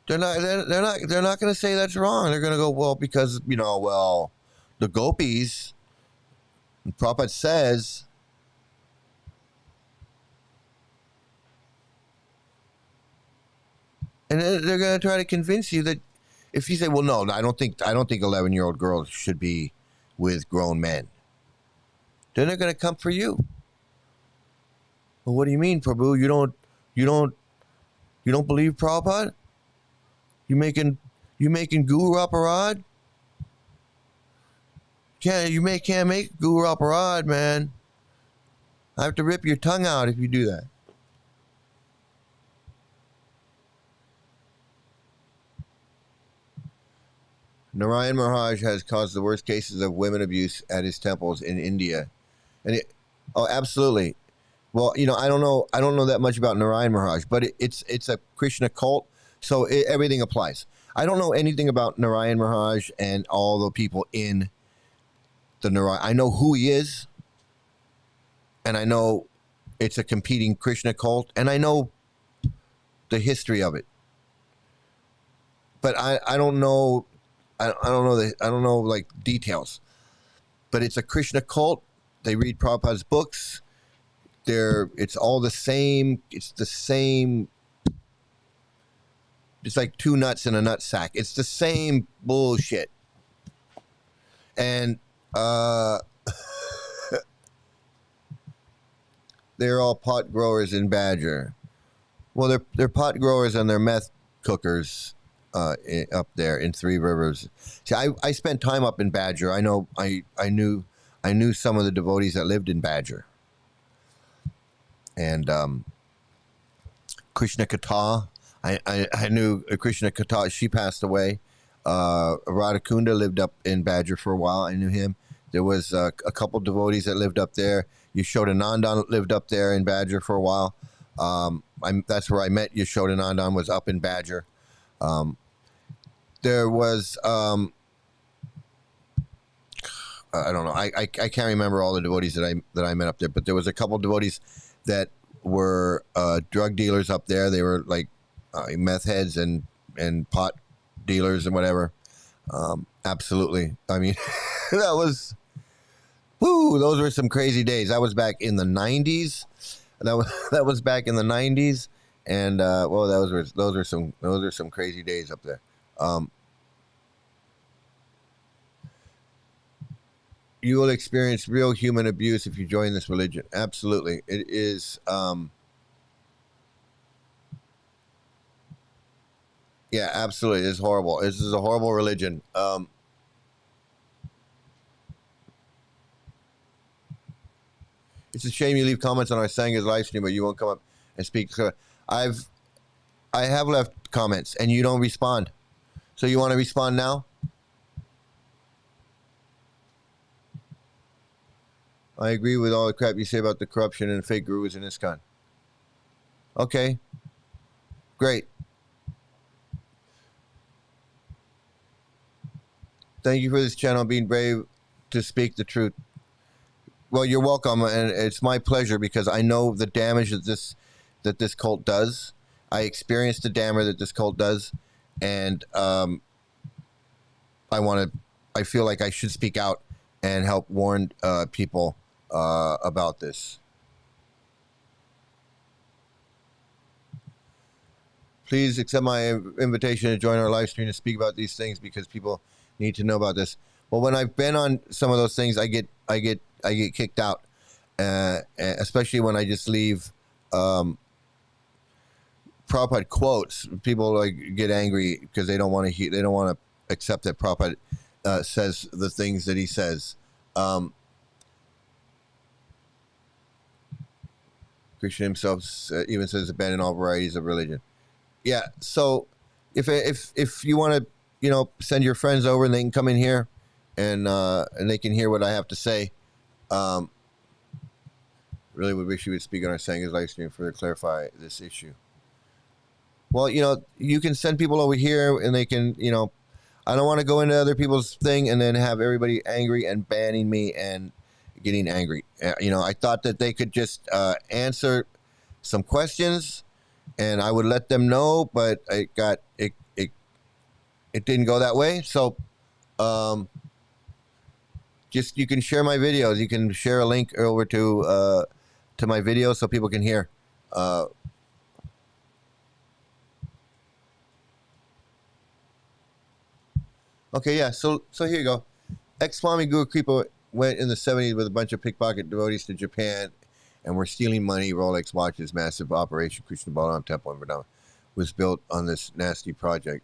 They're not going to say that's wrong. They're going to go, well, because, the gopis, Prabhupada says, and they're going to try to convince you that if you say, well, no, I don't think 11-year-old girls should be with grown men, then they're going to come for you. Well, what do you mean, Prabhu? You don't believe Prabhupada? You making guru aparad? You can't make guru aparad, man. I have to rip your tongue out if you do that. Narayan Maharaj has caused the worst cases of women abuse at his temples in India, absolutely. Well, I don't know that much about Narayan Maharaj, but it's a Krishna cult, so everything applies. I don't know anything about Narayan Maharaj and all the people in the Narayan. I know who he is, and I know it's a competing Krishna cult, and I know the history of it. But I don't know. I don't know like details. But it's a Krishna cult. They read Prabhupada's books. It's all the same. It's the same. It's like two nuts in a nut sack. It's the same bullshit. And they're all pot growers in Badger. Well, they're pot growers and they're meth cookers up there in Three Rivers. See, I spent time up in Badger. I know I knew some of the devotees that lived in Badger. And Krishna Kata, I knew Krishna Kata. She passed away. Radhakunda lived up in Badger for a while. I knew him. There was a couple devotees that lived up there. Yashodanandan lived up there in Badger for a while. That's where I met Yashodanandan, was up in Badger. There was I don't know. I can't remember all the devotees that I met up there, but there was a couple devotees that were drug dealers up there. They were like meth heads and pot dealers and whatever. Absolutely. I mean, those were some crazy days. I was back in the 90s. That was back in the 90s, and well, those are some crazy days up there. You will experience real human abuse if you join this religion. Absolutely, it is. Yeah, absolutely, it's horrible. This is a horrible religion. It's a shame you leave comments on our Sanga's live stream, but you won't come up and speak. So I have left comments, and you don't respond. So you want to respond now? I agree with all the crap you say about the corruption and fake gurus in ISKCON. Okay. Great. Thank you for this channel being brave to speak the truth. Well, you're welcome, and it's my pleasure because I know the damage that this cult does. I experienced the damage that this cult does, and I feel like I should speak out and help warn people about this. Please accept my invitation to join our live stream to speak about these things because people need to know about this. Well, when I've been on some of those things, I get kicked out, especially when I just leave Prabhupada quotes. People like get angry because they don't want to accept that Prabhupada says the things that he says. Krishna himself even says abandon all varieties of religion. Yeah, so if you want to, send your friends over and they can come in here and they can hear what I have to say. Really would wish you would speak on our Sanga's live stream further clarify this issue. Well, you can send people over here and they can, I don't want to go into other people's thing and then have everybody angry and banning me and getting angry. I thought that they could just answer some questions and I would let them know, but it didn't go that way. So, just you can share my videos. You can share a link over to my video so people can hear. Okay, yeah. So here you go. Ex-Swami Guru Kripa went in the 70s with a bunch of pickpocket devotees to Japan, and were stealing money, Rolex watches. Massive operation Krishna Balaram Temple in Vrindavan was built on this nasty project.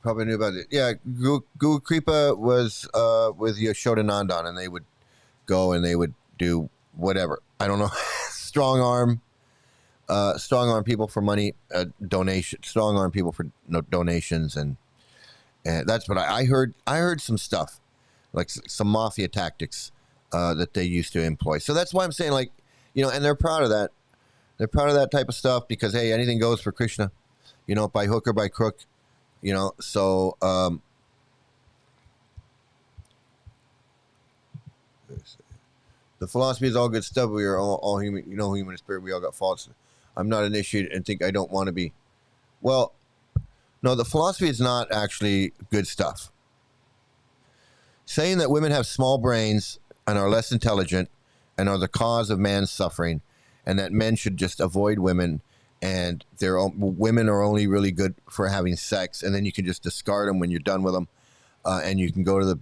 Probably knew about it. Yeah, Guru Kripa was with Yashodanandan, and they would go and they would do whatever. I don't know. strong arm people for money, strong arm people for donations, and that's what I heard. I heard some stuff, like some mafia tactics that they used to employ. So that's why I'm saying, like, and they're proud of that. They're proud of that type of stuff because, hey, anything goes for Krishna, by hook or by crook. So the philosophy is all good stuff. We are all human, human in spirit. We all got faults. I'm not initiated and think I don't want to be. Well, no, the philosophy is not actually good stuff. Saying that women have small brains and are less intelligent and are the cause of man's suffering, and that men should just avoid women, and women are only really good for having sex, and then you can just discard them when you're done with them, and you can go to the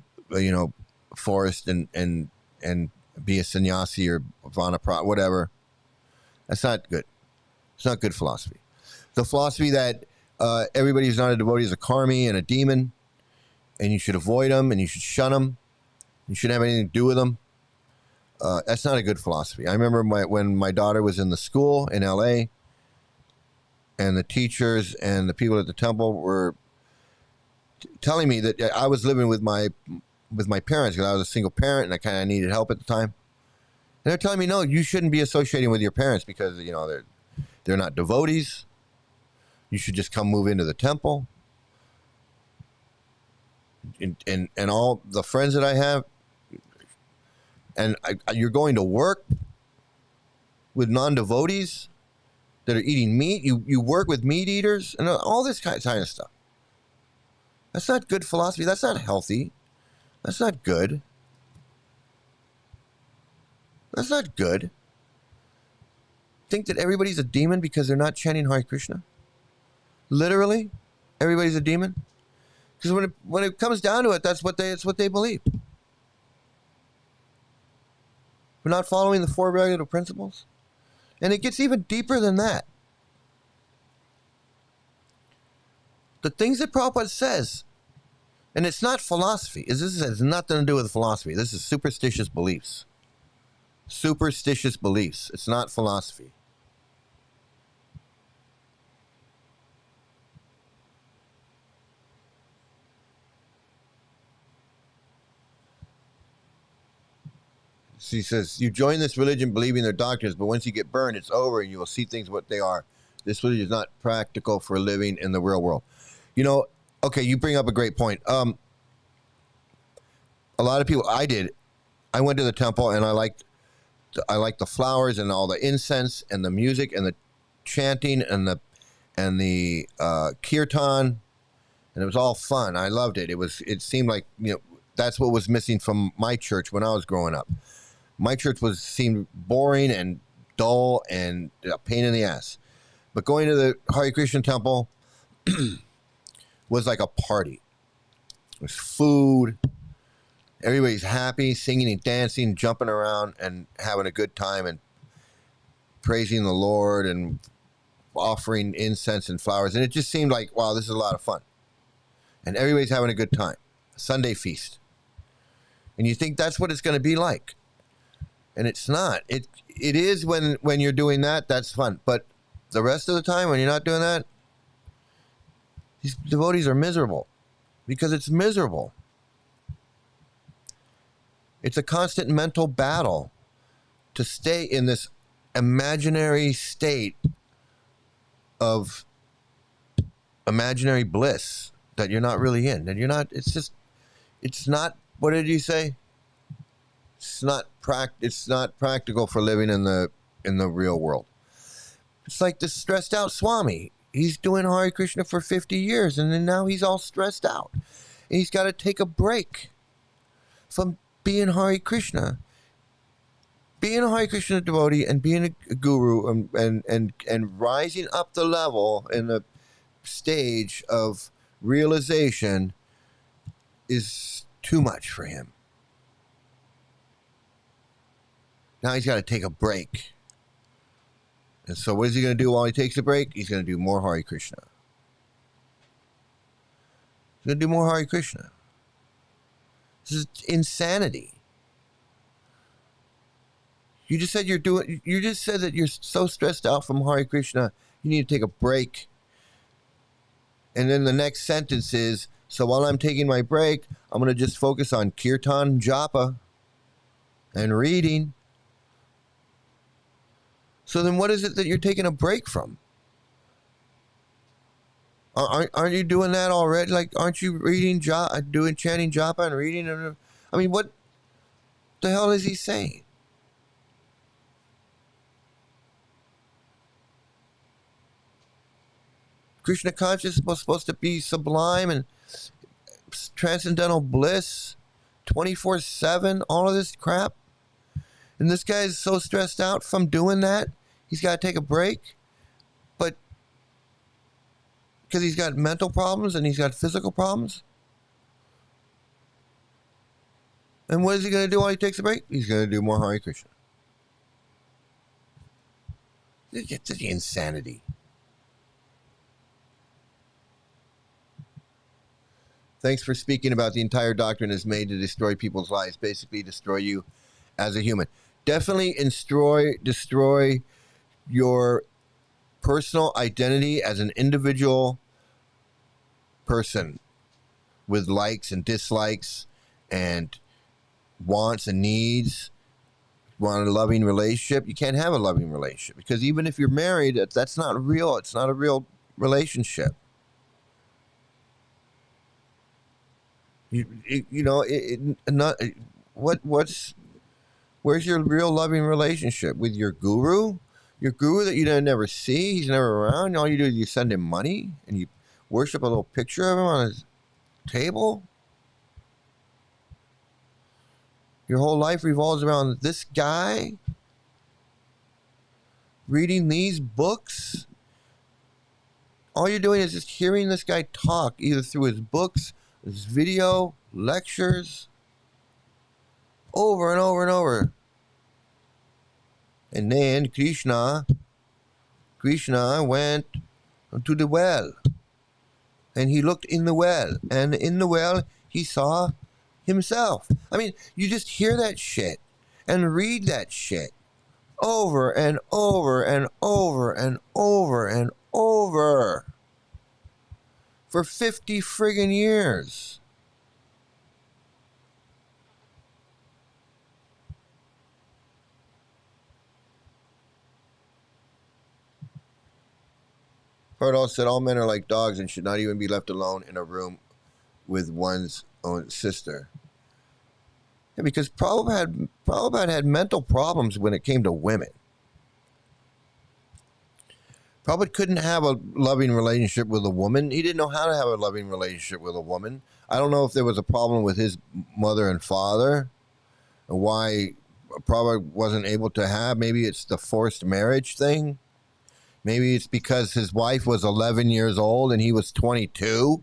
forest and be a sannyasi or vanapra, whatever. That's not good. It's not good philosophy. The philosophy that everybody who's not a devotee is a karmi and a demon, and you should avoid them and you should shun them. You shouldn't have anything to do with them. That's not a good philosophy. I remember when my daughter was in the school in LA, and the teachers and the people at the temple were telling me that I was living with my parents because I was a single parent and I kind of needed help at the time. And they're telling me, no, you shouldn't be associating with your parents because they're not devotees. You should just come move into the temple. And all the friends that I have, and you're going to work with non-devotees that are eating meat. You work with meat eaters and all this kind of stuff. That's not good philosophy. That's not healthy. That's not good. That's not good. Think that everybody's a demon because they're not chanting Hare Krishna? Literally, everybody's a demon? Because when it comes down to it, that's what they believe. We're not following the four regulative principles. And it gets even deeper than that. The things that Prabhupada says, and it's not philosophy. This has nothing to do with philosophy. This is superstitious beliefs. Superstitious beliefs. It's not philosophy. She says, you join this religion believing their doctrines, but once you get burned, it's over and you will see things what they are. This religion is not practical for living in the real world. You know, okay, you bring up a great point. A lot of people, I went to the temple and I liked the flowers and all the incense and the music and the chanting and the kirtan, and it was all fun. I loved it. It seemed like, you know, that's what was missing from my church when I was growing up. My church seemed boring and dull and a pain in the ass. But going to the Hare Krishna temple was like a party. There's food. Everybody's happy, singing and dancing, jumping around and having a good time and praising the Lord and offering incense and flowers. And it just seemed like, wow, this is a lot of fun. And everybody's having a good time. Sunday feast. And you think that's what it's going to be like. And it's not. It is when you're doing that, that's fun. But the rest of the time when you're not doing that, these devotees are miserable. Because it's miserable. It's a constant mental battle to stay in this imaginary state of imaginary bliss that you're not really in. And you're not, it's not, what did you say? It's not practical for living in the real world. It's like this stressed out Swami. He's doing Hare Krishna for 50 years and then now he's all stressed out. And he's got to take a break from being Hare Krishna. Being a Hare Krishna devotee and being a guru and rising up the level in the stage of realization is too much for him. Now he's got to take a break. And so what is he going to do while he takes a break? He's going to do more Hare Krishna. He's going to do more Hare Krishna. This is insanity. You just said that you're so stressed out from Hare Krishna, you need to take a break. And then the next sentence is, so while I'm taking my break, I'm going to just focus on kirtan, japa, and reading. So then what is it that you're taking a break from? Aren't you doing that already? Like, aren't you reading chanting japa and reading? I mean, what the hell is he saying? Krishna consciousness was supposed to be sublime and transcendental bliss, 24/7, all of this crap. And this guy is so stressed out from doing that, he's got to take a break. But because he's got mental problems and he's got physical problems. And what is he going to do while he takes a break? He's going to do more Hare Krishna. It's the insanity. Thanks for speaking about the entire doctrine is made to destroy people's lives, basically destroy you as a human. Definitely destroy your personal identity as an individual person with likes and dislikes and wants and needs. Want a loving relationship? You can't have a loving relationship because even if you're married, that's not real. It's not a real relationship. Where's your real loving relationship with your guru? Your guru that you never see, he's never around. All you do is you send him money and you worship a little picture of him on his table. Your whole life revolves around this guy. reading these books, all you're doing is just hearing this guy talk, either through his books, his video, lectures, over and over and over. And then Krishna went to the well. And he looked in the well. And in the well, he saw himself. I mean, you just hear that shit and read that shit over and over and over and over and over for 50 friggin' years. Hardall said all men are like dogs and should not even be left alone in a room with one's own sister. Yeah, because Prabhupada had mental problems when it came to women. Prabhupada couldn't have a loving relationship with a woman. He didn't know how to have a loving relationship with a woman. I don't know if there was a problem with his mother and father, and why Prabhupada wasn't able to have. Maybe it's the forced marriage thing. Maybe it's because his wife was 11 years old and he was 22.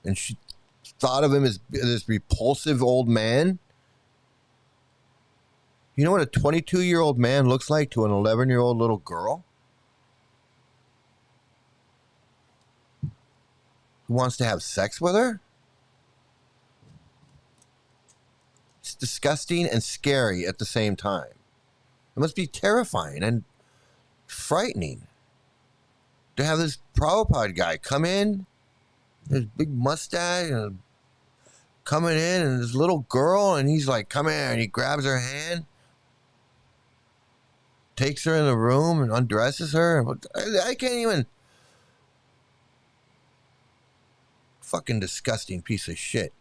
And she thought of him as this repulsive old man. You know what a 22-year-old man looks like to an 11-year-old little girl? Who wants to have sex with her? It's disgusting and scary at the same time. It must be terrifying and frightening to have this Prabhupada guy come in, his big mustache, and coming in, and this little girl, and he's like, come here, and he grabs her hand, takes her in the room, and undresses her. I can't even. Fucking disgusting piece of shit.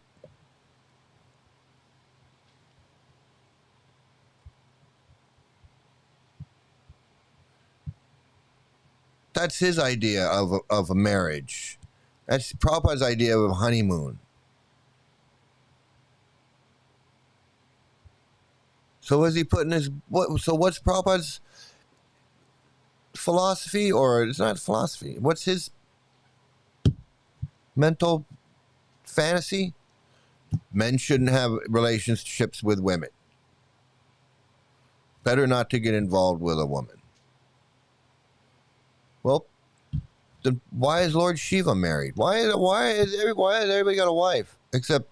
That's his idea of a marriage. That's Prabhupada's idea of a honeymoon. So is he putting his so what's Prabhupada's philosophy? Or it's not philosophy. What's his mental fantasy? Men shouldn't have relationships with women. Better not to get involved with a woman. Well, then why is Lord Shiva married? Why has everybody got a wife except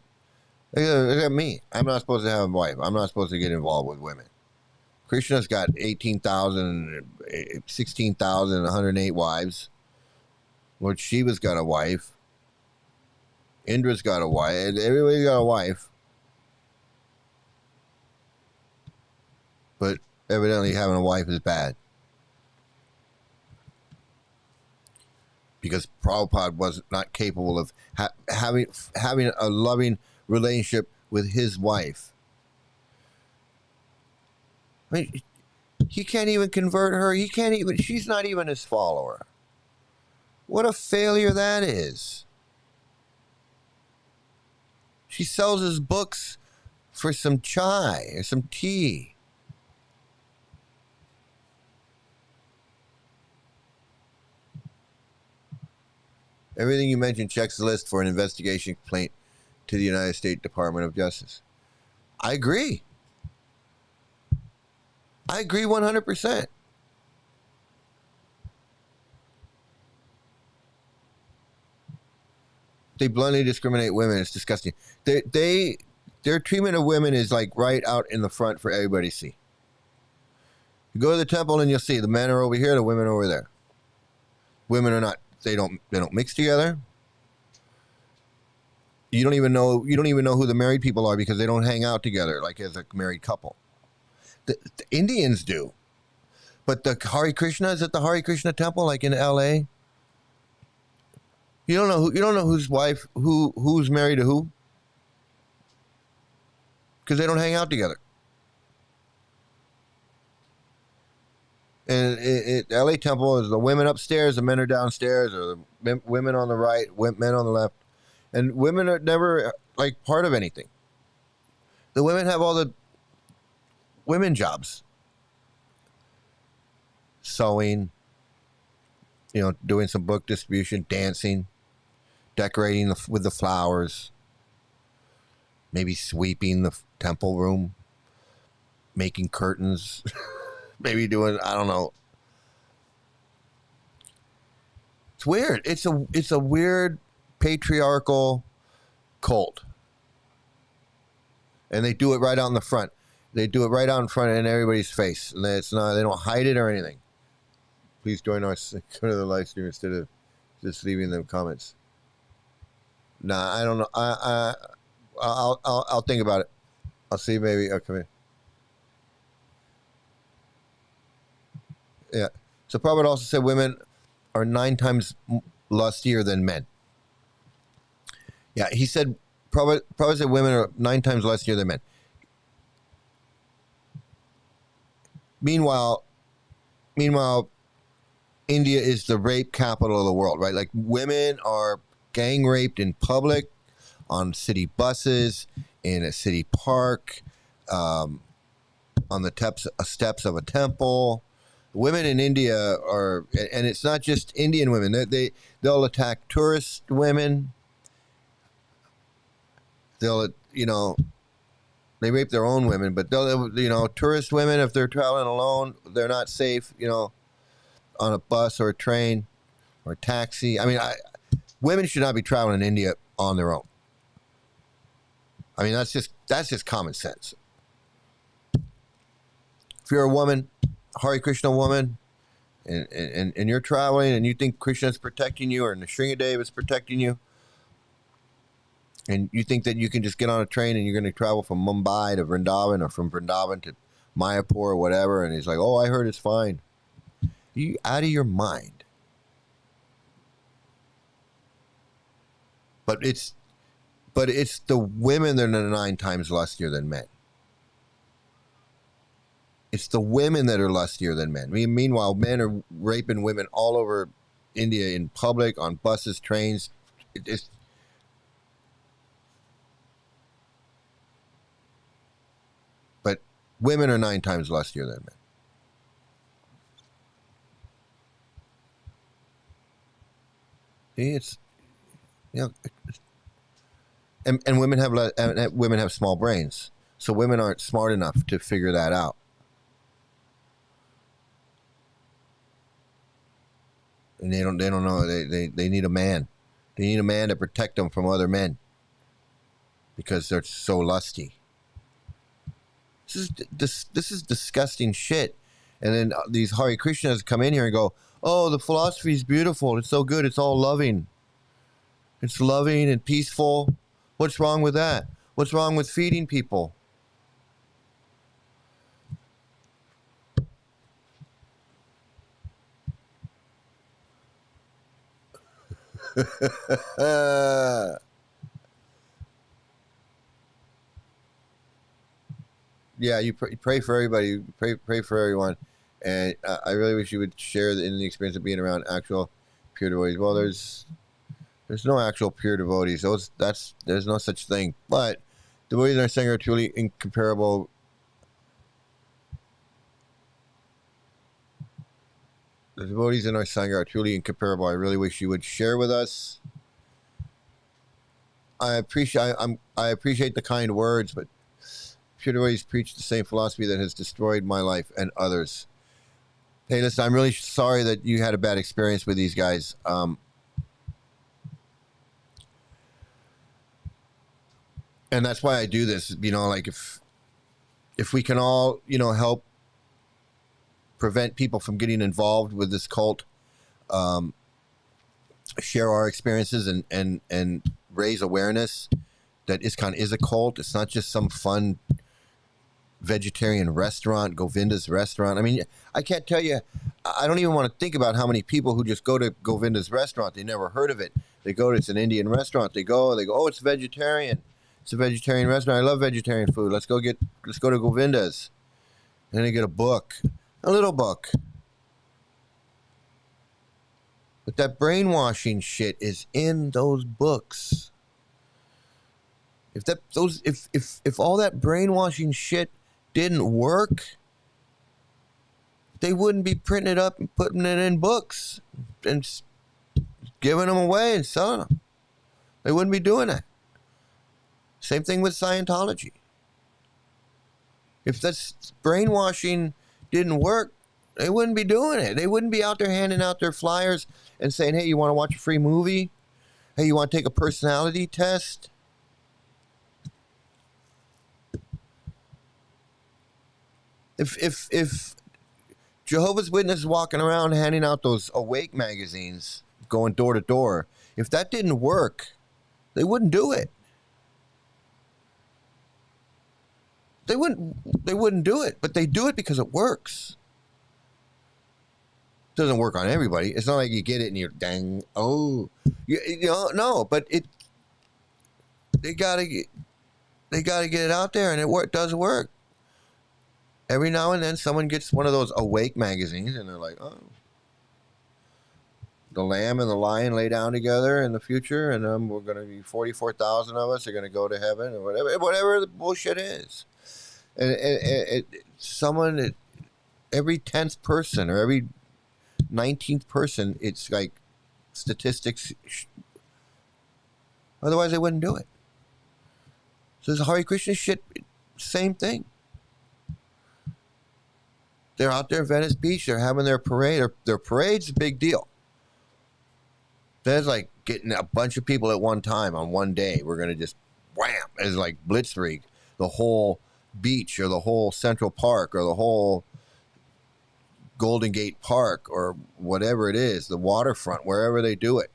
me? I'm not supposed to have a wife. I'm not supposed to get involved with women. Krishna's got 18,000, 16,108 wives. Lord Shiva's got a wife. Indra's got a wife. Everybody's got a wife. But evidently having a wife is bad. Because Prabhupada was not capable of having a loving relationship with his wife. I mean, he can't even convert her. She's not even his follower. What a failure that is. She sells his books for some chai or some tea. Everything you mentioned checks the list for an investigation complaint to the United States Department of Justice. I agree. I agree 100%. They bluntly discriminate women. It's disgusting. Their treatment of women is like right out in the front for everybody to see. You go to the temple and you'll see the men are over here, the women are over there. Women are not. They don't mix together. You don't even know who the married people are because they don't hang out together like as a married couple. The Indians do. But the Hare Krishna is at the Hare Krishna temple like in LA. You don't know whose wife who's married to who? Because they don't hang out together. And LA Temple is the women upstairs, the men are downstairs, or the women on the right, men on the left. And women are never like part of anything. The women have all the women jobs. sewing, doing some book distribution, dancing, decorating with the flowers, maybe sweeping the temple room, making curtains, maybe doing, I don't know. It's weird. It's a weird patriarchal cult. And they do it right out in the front. They do it right out in front in everybody's face. And they don't hide it or anything. Please join us. Go to the live stream instead of just leaving them comments. Nah, I don't know. I'll think about it. I'll see. Maybe I'll come in. Yeah. So Prabhupada also said women are 9 times lustier than men. Yeah, he said Prabhupada said women are 9 times lustier than men. Meanwhile, India is the rape capital of the world, right? Like women are gang raped in public, on city buses, in a city park, on the steps of a temple. Women in India are, and it's not just Indian women. They'll attack tourist women. They'll, they rape their own women, but they'll, tourist women, if they're traveling alone, they're not safe, on a bus or a train or a taxi. I mean, women should not be traveling in India on their own. I mean, that's just common sense. If you're a woman, Hare Krishna woman, and you're traveling and you think Krishna's protecting you or Nrsimhadev is protecting you, and you think that you can just get on a train and you're going to travel from Mumbai to Vrindavan or from Vrindavan to Mayapur or whatever, and he's like, oh, I heard it's fine. You out of your mind. But it's the women that are 9 times lustier than men. It's the women that are lustier than men. Meanwhile, men are raping women all over India in public, on buses, trains. But women are 9 times lustier than men. It's and women have small brains, so women aren't smart enough to figure that out. And they don't know. They need a man. They need a man to protect them from other men because they're so lusty. This is disgusting shit. And then these Hare Krishnas come in here and go, oh, the philosophy is beautiful. It's so good. It's all loving. It's loving and peaceful. What's wrong with that? What's wrong with feeding people? Yeah, you pray for everybody. Pray for everyone. And I really wish you would share in the experience of being around actual pure devotees. Well, there's no actual pure devotees. There's no such thing. But devotees in our Sangha are truly incomparable. The devotees in our Sangha are truly incomparable. I really wish you would share with us. I appreciate the kind words, but pure devotees preach the same philosophy that has destroyed my life and others. Hey, listen, I'm really sorry that you had a bad experience with these guys. And that's why I do this. Like if we can all, help prevent people from getting involved with this cult, share our experiences and raise awareness that ISKCON is a cult. It's not just some fun vegetarian restaurant, Govinda's restaurant. I mean, I can't tell you, I don't even want to think about how many people who just go to Govinda's restaurant, they never heard of it. It's an Indian restaurant. They go, oh, it's vegetarian. It's a vegetarian restaurant. I love vegetarian food. Let's go to Govinda's. And they get a little book. But that brainwashing shit is in those books. If all that brainwashing shit didn't work, they wouldn't be printing it up and putting it in books and giving them away and selling them. They wouldn't be doing that. Same thing with Scientology. If this brainwashing didn't work, they wouldn't be doing it. They wouldn't be out there handing out their flyers and saying, hey, you want to watch a free movie? Hey, you want to take a personality test? If Jehovah's Witnesses walking around handing out those Awake magazines, going door to door, if that didn't work, they wouldn't do it. They wouldn't do it, but they do it because it works. It doesn't work on everybody. It's not like you get it and you're dang, oh, you know, no, but they gotta get it out there, and it does work. Every now and then someone gets one of those Awake magazines and they're like, oh, the lamb and the lion lay down together in the future, and we're going to be 44,000 of us are going to go to heaven, or whatever the bullshit is. And every 10th person or every 19th person, it's like statistics. Otherwise, they wouldn't do it. So this Hare Krishna shit, same thing. They're out there at Venice Beach. They're having their parade. Their parade's a big deal. There's like getting a bunch of people at one time on one day. We're going to just wham. It's like blitzkrieg. The whole beach or the whole Central Park or the whole Golden Gate Park or whatever it is, the waterfront, wherever they do it.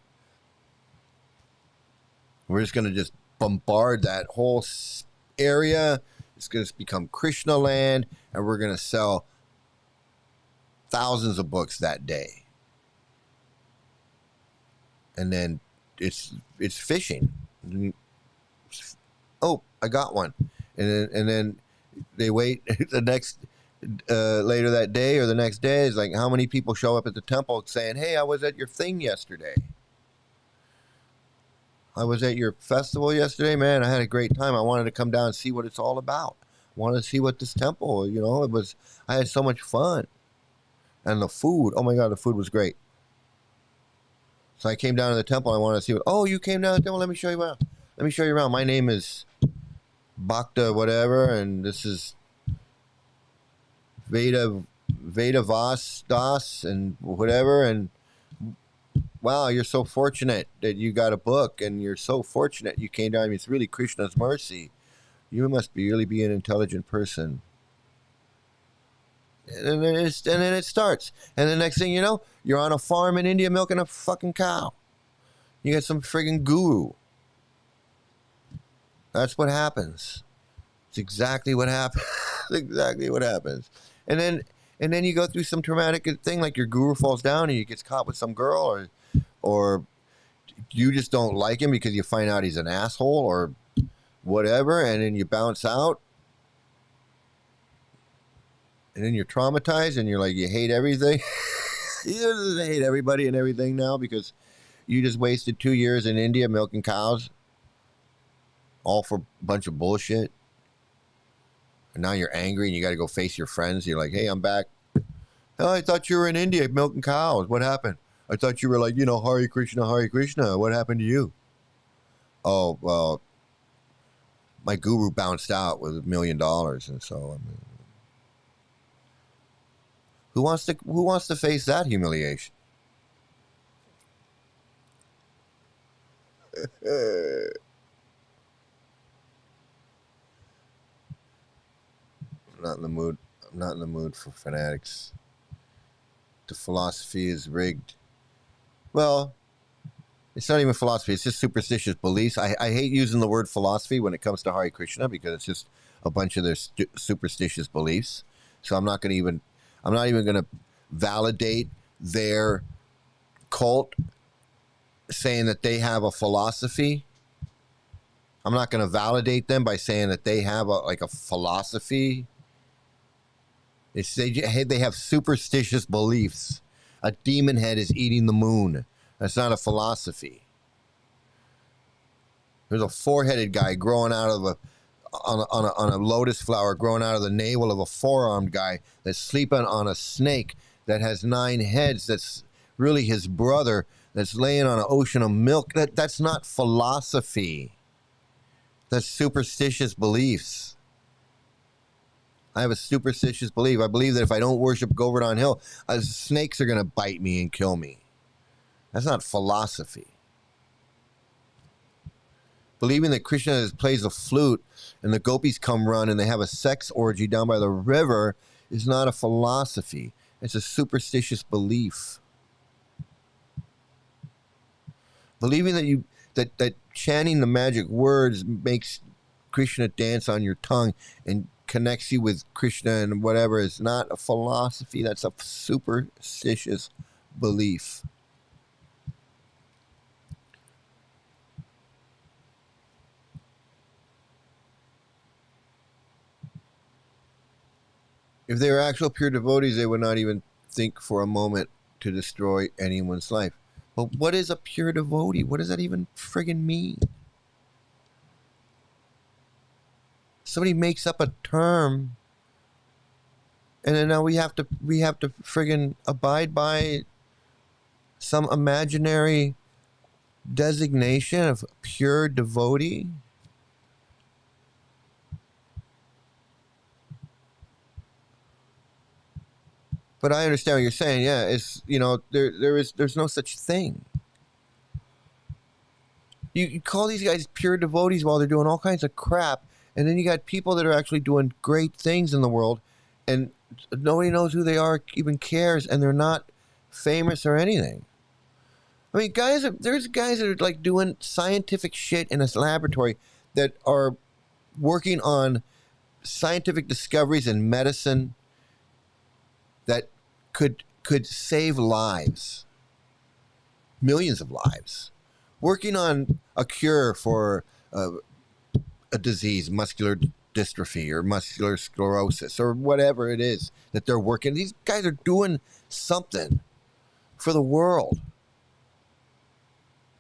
We're just going to just bombard that whole area. It's going to become Krishna land, and we're going to sell thousands of books that day. And then it's fishing. Oh, I got one. And then they wait the next later that day or the next day is like, how many people show up at the temple saying, hey, I was at your thing yesterday. I was at your festival yesterday, man. I had a great time. I wanted to come down and see what it's all about. I wanted to see what this temple, I had so much fun. And the food, oh my God, the food was great. So I came down to the temple. I wanted to see you came down to the temple. Let me show you around. Let me show you around. My name is Bhakta whatever, and this is Veda Vas Das and whatever. And wow, you're so fortunate that you got a book, and you're so fortunate you came down. It's really Krishna's mercy. You must really be an intelligent person. And then it starts. And the next thing you know, you're on a farm in India milking a fucking cow. You got some friggin' guru. That's what happens. It's exactly what happens. Exactly what happens. And then you go through some traumatic thing, like your guru falls down and he gets caught with some girl, or you just don't like him because you find out he's an asshole or whatever, and then you bounce out. And then you're traumatized and you're like, you hate everything. You just hate everybody and everything now because you just wasted 2 years in India milking cows. All for a bunch of bullshit. And now you're angry and you got to go face your friends. You're like, hey, I'm back. Oh, I thought you were in India milking cows. What happened? I thought you were like, Hare Krishna, Hare Krishna. What happened to you? Oh, well, my guru bounced out with $1 million. And so, who wants to face that humiliation? I'm not in the mood. I'm not in the mood for fanatics. The philosophy is rigged. Well, it's not even philosophy. It's just superstitious beliefs. I hate using the word philosophy when it comes to Hare Krishna because it's just a bunch of their superstitious beliefs. So I'm not even going to validate their cult saying that they have a philosophy. I'm not going to validate them by saying that they have a philosophy. They have superstitious beliefs. A demon head is eating the moon. That's not a philosophy. There's a four-headed guy growing out of on a lotus flower growing out of the navel of a four-armed guy that's sleeping on a snake that has 9 heads, that's really his brother, that's laying on an ocean of milk. That's not philosophy. That's superstitious beliefs. I have a superstitious belief. I believe that if I don't worship Govardhan Hill, snakes are going to bite me and kill me. That's not philosophy. Believing that Krishna plays the flute and the gopis come run and they have a sex orgy down by the river is not a philosophy. It's a superstitious belief. Believing that that chanting the magic words makes Krishna dance on your tongue and connects you with Krishna and whatever is not a philosophy. That's a superstitious belief. If they were actual pure devotees, they would not even think for a moment to destroy anyone's life. But what is a pure devotee? What does that even friggin' mean? Somebody makes up a term, and then now we have to friggin' abide by some imaginary designation of pure devotee. But I understand what you're saying. Yeah, it's, you know, there's no such thing. You call these guys pure devotees while they're doing all kinds of crap, and then you got people that are actually doing great things in the world, and nobody knows who they are, even cares, and they're not famous or anything. I mean, there's guys that are like doing scientific shit in a laboratory that are working on scientific discoveries in medicine that could save lives, millions of lives, working on a cure for a disease, muscular dystrophy or muscular sclerosis or whatever it is that they're working. These guys are doing something for the world.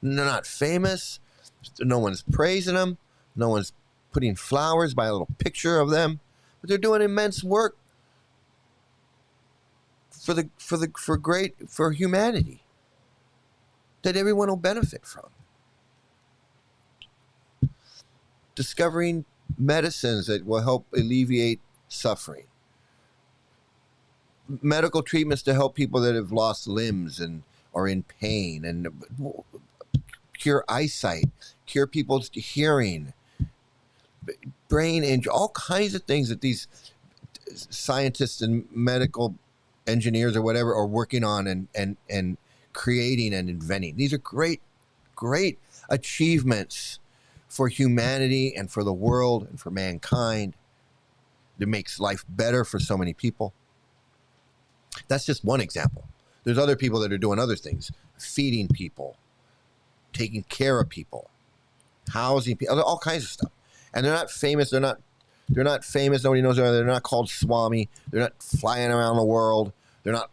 And they're not famous. No one's praising them. No one's putting flowers by a little picture of them. But they're doing immense work for humanity that everyone will benefit from. Discovering medicines that will help alleviate suffering. Medical treatments to help people that have lost limbs and are in pain, and cure eyesight, cure people's hearing, brain injury, all kinds of things that these scientists and medical engineers or whatever are working on and creating and inventing. These are great achievements for humanity and for the world and for mankind. It makes life better for so many people. That's just one example. There's other people that are doing other things, feeding people, taking care of people, housing people, all kinds of stuff. And they're not famous. They're not famous. Nobody knows them. They're not called Swami. They're not flying around the world. They're not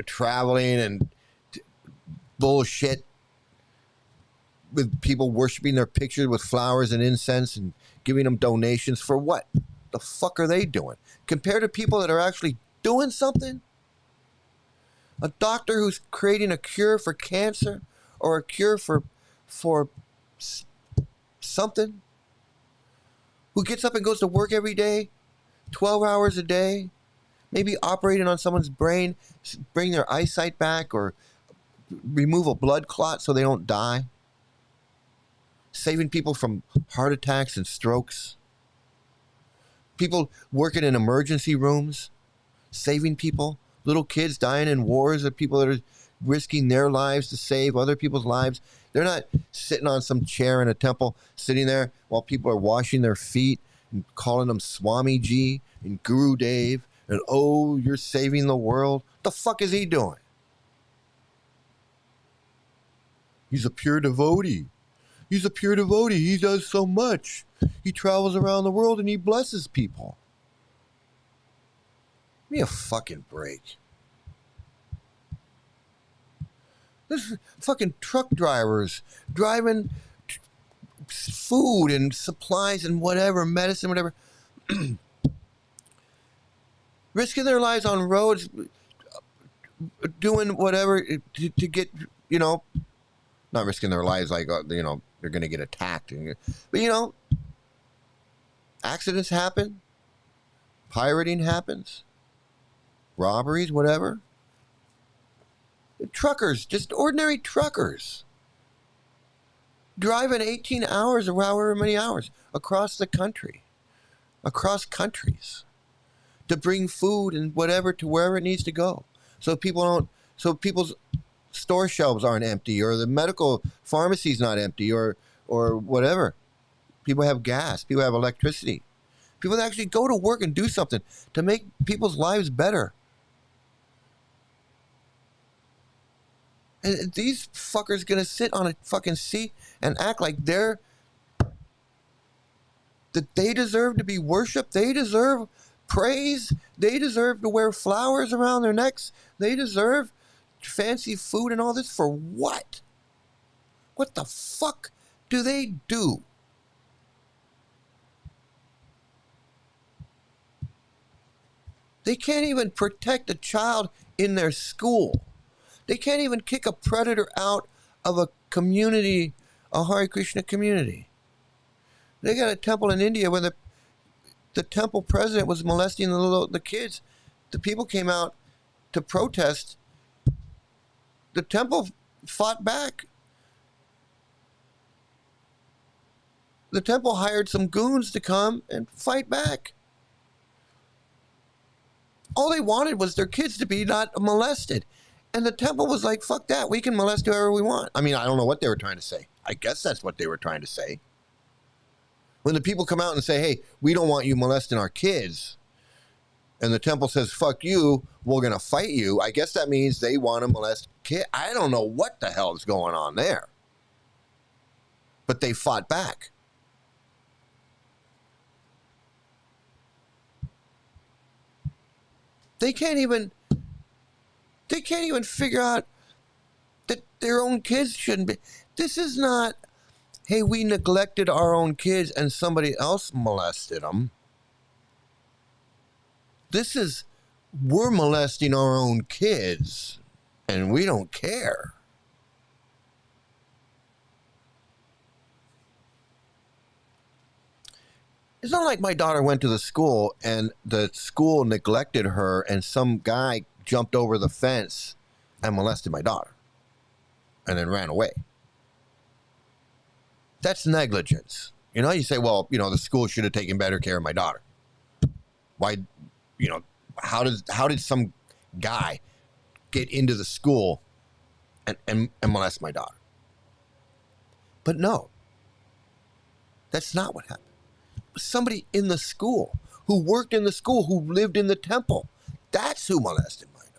traveling and bullshit with people worshiping their pictures with flowers and incense and giving them donations for what? The fuck are they doing? Compared to people that are actually doing something? A doctor who's creating a cure for cancer or a cure for something? Who gets up and goes to work every day, 12 hours a day, maybe operating on someone's brain, bring their eyesight back or remove a blood clot so they don't die, saving people from heart attacks and strokes, people working in emergency rooms, saving people, little kids dying in wars, or people that are risking their lives to save other people's lives. They're not sitting on some chair in a temple, sitting there while people are washing their feet and calling them Swamiji and Guru Dev and, oh, you're saving the world. What the fuck is he doing? He's a pure devotee. He's a pure devotee. He does so much. He travels around the world and he blesses people. Give me a fucking break. There's fucking truck drivers driving food and supplies and whatever, medicine, whatever, risking their lives on roads, doing whatever to get, you know, not risking their lives like, you know, they're going to get attacked. But, you know, accidents happen. Pirating happens. Robberies, whatever. Truckers, just ordinary truckers, driving 18 hours or however many hours across the country, across countries, to bring food and whatever to wherever it needs to go. So people's store shelves aren't empty, or the medical pharmacy's not empty, or whatever. People have gas, people have electricity. People that actually go to work and do something to make people's lives better. And these fuckers gonna sit on a fucking seat and act like that they deserve to be worshipped, they deserve praise, they deserve to wear flowers around their necks, they deserve fancy food and all this for what? What the fuck do they do? They can't even protect a child in their school. They can't even kick a predator out of a community, a Hare Krishna community. They got a temple in India where the temple president was molesting the kids. The people came out to protest. The temple fought back. The temple hired some goons to come and fight back. All they wanted was their kids to be not molested. And the temple was like, fuck that. We can molest whoever we want. I mean, I don't know what they were trying to say. I guess that's what they were trying to say. When the people come out and say, hey, we don't want you molesting our kids, and the temple says, fuck you, we're going to fight you, I guess that means they want to molest kids. I don't know what the hell is going on there. But they fought back. They can't even figure out that their own kids shouldn't be. This is not, hey, we neglected our own kids and somebody else molested them. This is, we're molesting our own kids and we don't care. It's not like my daughter went to the school and the school neglected her and some guy jumped over the fence and molested my daughter and then ran away. That's negligence. You know, you say, well, you know, the school should have taken better care of my daughter. Why, you know, how did some guy get into the school and molest my daughter? But no, that's not what happened. Somebody in the school who worked in the school, who lived in the temple, that's who molested my daughter.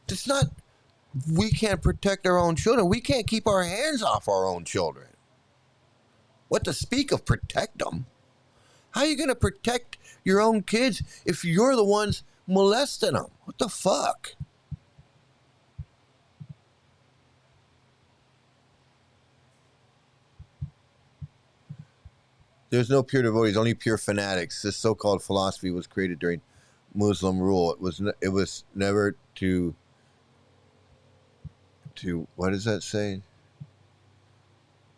It's not, we can't protect our own children. We can't keep our hands off our own children. What to speak of protect them? How are you going to protect your own kids if you're the ones molesting them? What the fuck? There's no pure devotees, only pure fanatics. This so-called philosophy was created during Muslim rule. It was never to what does that say?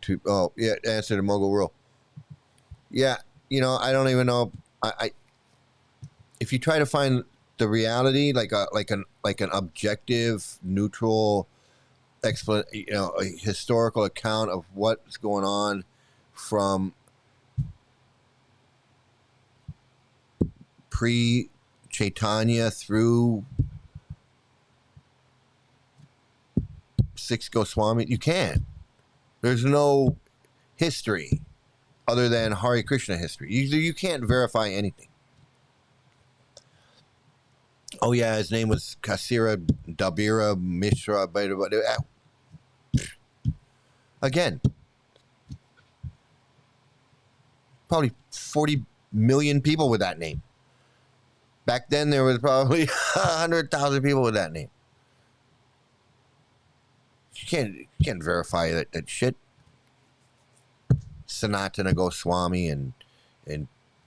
Answer to Mughal rule. Yeah, you know, I don't even know. I if you try to find the reality, like an objective, neutral a historical account of what's going on from pre-Chaitanya through Six Goswami, you can't. There's no history other than Hare Krishna history. You can't verify anything. Oh yeah, his name was Kasira Dabira Mishra. Again, probably 40 million people with that name. Back then, there was probably 100,000 people with that name. can't verify that shit. Sanatana Goswami and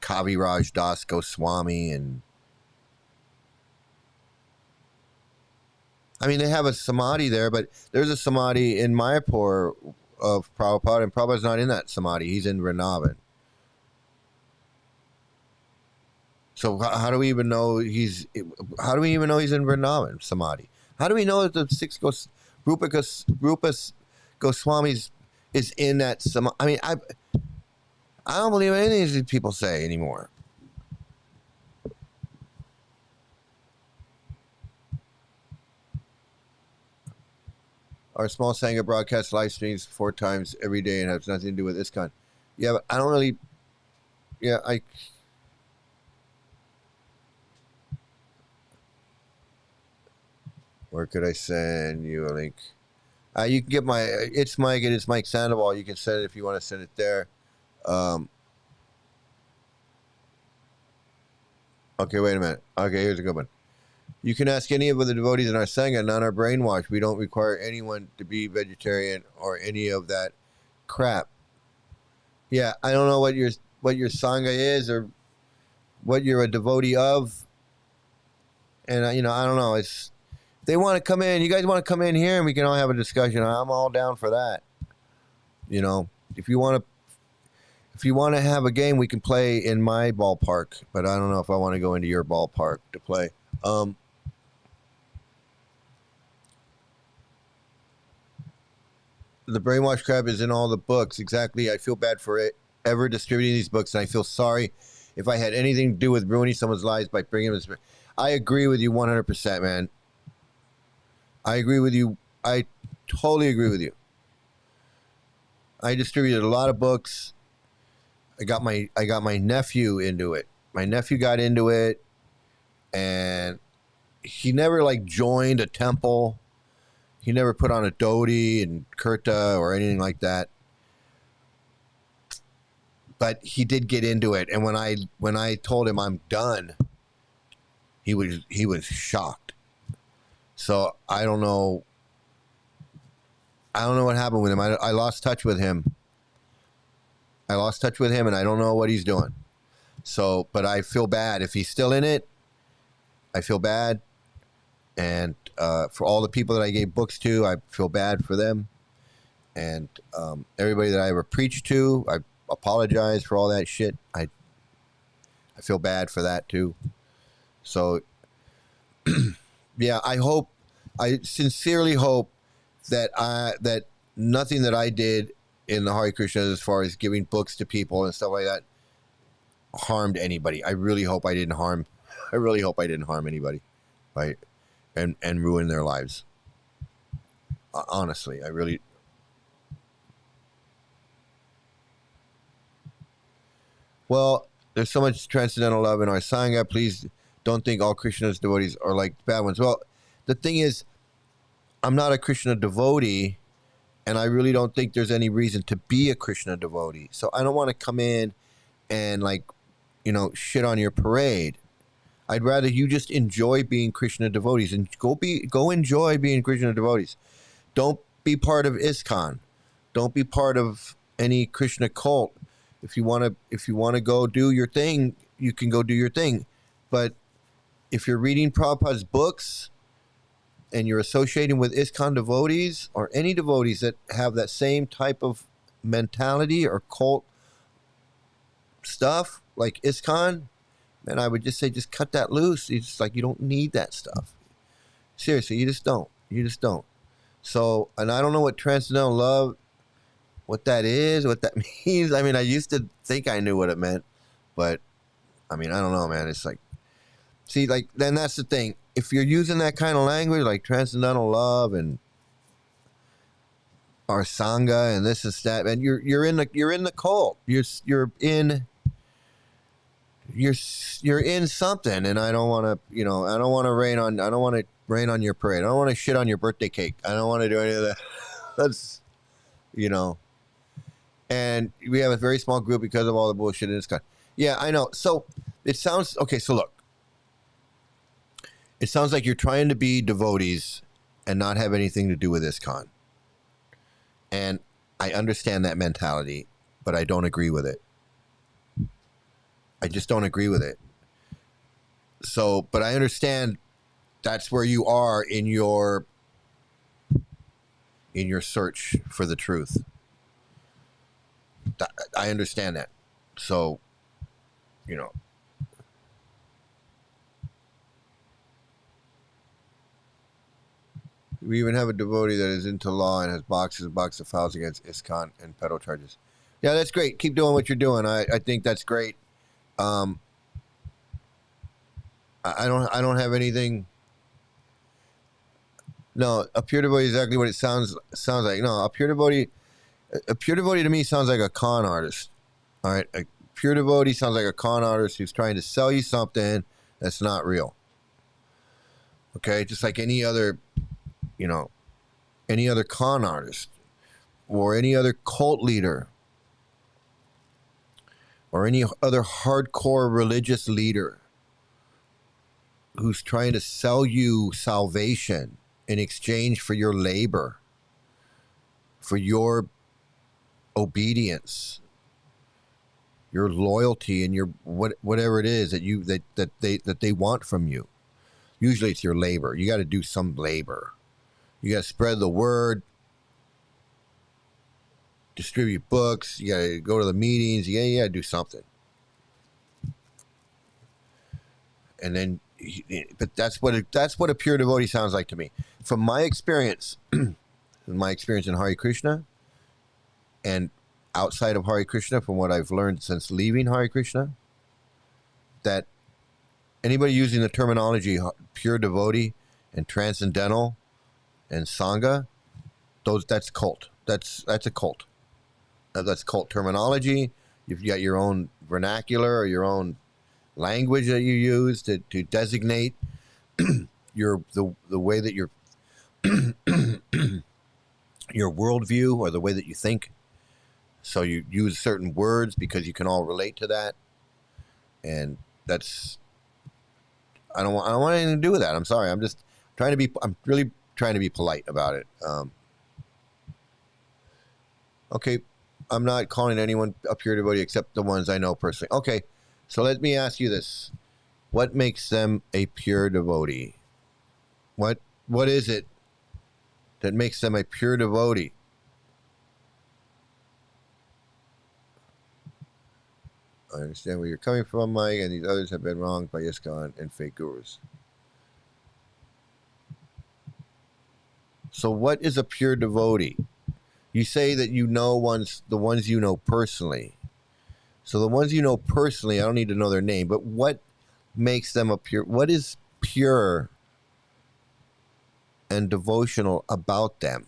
Kaviraj Das Goswami and I mean they have a samadhi there, but there's a samadhi in Mayapur of Prabhupada, and Prabhupada's not in that samadhi. He's in Vrindavan. So how do we even know he's in Vrindavan samadhi? How do we know that the six Rupa Goswamis is in that samadhi? I mean, I don't believe anything these people say anymore. Our small Sangha broadcasts live streams 4 times every day and has nothing to do with ISKCON. Yeah, but I don't really. Yeah, Where could I send you a link? You can get my. It's Mike Sandoval. You can send it if you want to send it there. Okay, wait a minute. Okay, here's a good one. You can ask any of the devotees in our Sangha, none are brainwashed. We don't require anyone to be vegetarian or any of that crap. Yeah, I don't know what your Sangha is or what you're a devotee of. And, I don't know. If they want to come in, you guys want to come in here and we can all have a discussion. I'm all down for that. If you want to have a game, we can play in my ballpark, but I don't know if I want to go into your ballpark to play. The brainwash crap is in all the books. Exactly. I feel bad for it ever distributing these books, and I feel sorry if I had anything to do with ruining someone's lives by bringing them. I agree with you 100%, man. I agree with you. I totally agree with you. I distributed a lot of books. I got my nephew into it. My nephew got into it, and he never joined a temple. He never put on a dhoti and kurta or anything like that. But he did get into it, and when I told him I'm done, he was shocked. So I don't know what happened with him. I lost touch with him. And I don't know what he's doing. So, but I feel bad if he's still in it. I feel bad, and for all the people that I gave books to, I feel bad for them, and everybody that I ever preached to, I apologize for all that shit. I feel bad for that too. So, yeah, I sincerely hope that nothing that I did in the Hare Krishna as far as giving books to people and stuff like that harmed anybody. I really hope I didn't harm anybody and ruin their lives. Honestly, I really. Well, there's so much transcendental love in our Sangha. Please don't think all Krishna's devotees are like bad ones. Well, the thing is, I'm not a Krishna devotee, and I really don't think there's any reason to be a Krishna devotee. So I don't want to come in and shit on your parade. I'd rather you just enjoy being Krishna devotees and go enjoy being Krishna devotees. Don't be part of ISKCON. Don't be part of any Krishna cult. If you want to go do your thing, you can go do your thing. But if you're reading Prabhupada's books and you're associating with ISKCON devotees or any devotees that have that same type of mentality or cult stuff like ISKCON, then I would just say just cut that loose. It's just you don't need that stuff. Seriously, you just don't. So, and I don't know what transcendental love, what that is, what that means. I mean, I used to think I knew what it meant, but I mean, I don't know, man. It's then that's the thing. If you're using that kind of language, like transcendental love and our Sangha and this and that, and you're in the cult. You're in something, and I don't want to rain on your parade. I don't want to shit on your birthday cake. I don't want to do any of that. That's and we have a very small group because of all the bullshit in this guy. Yeah, I know. So it sounds okay. So look, it sounds like you're trying to be devotees and not have anything to do with ISKCON. And I understand that mentality, but I don't agree with it. I just don't agree with it. So, but I understand that's where you are in your search for the truth. I understand that. So, you know. We even have a devotee that is into law and has boxes of files against ISKCON and pedo charges. Yeah, that's great. Keep doing what you're doing. I think that's great. I don't have anything. No, a pure devotee is exactly what it sounds like. No, a pure devotee to me sounds like a con artist. All right, a pure devotee sounds like a con artist who's trying to sell you something that's not real. Okay, just like any other, any other con artist or any other cult leader or any other hardcore religious leader who's trying to sell you salvation in exchange for your labor, for your obedience, your loyalty, and your whatever it is that they want from you. Usually it's your labor. You got to do some labor. You got to spread the word, distribute books. You got to go to the meetings. You got to do something. And then, but that's what a pure devotee sounds like to me. From my experience, in Hare Krishna, and outside of Hare Krishna, from what I've learned since leaving Hare Krishna, that anybody using the terminology pure devotee and transcendental and sangha, that's cult. That's a cult. That's cult terminology. You've got your own vernacular or your own language that you use to designate the way that your worldview or the way that you think. So you use certain words because you can all relate to that, and that's I don't want anything to do with that. I'm sorry. I'm really trying to be polite about it. Okay, I'm not calling anyone a pure devotee except the ones I know personally. Okay, so let me ask you this: what makes them a pure devotee? What is it that makes them a pure devotee? I understand where you're coming from, Mike, and these others have been wronged by ISKCON and fake gurus. So what is a pure devotee? You say that you know the ones you know personally. So the ones you know personally, I don't need to know their name, but what makes them what is pure and devotional about them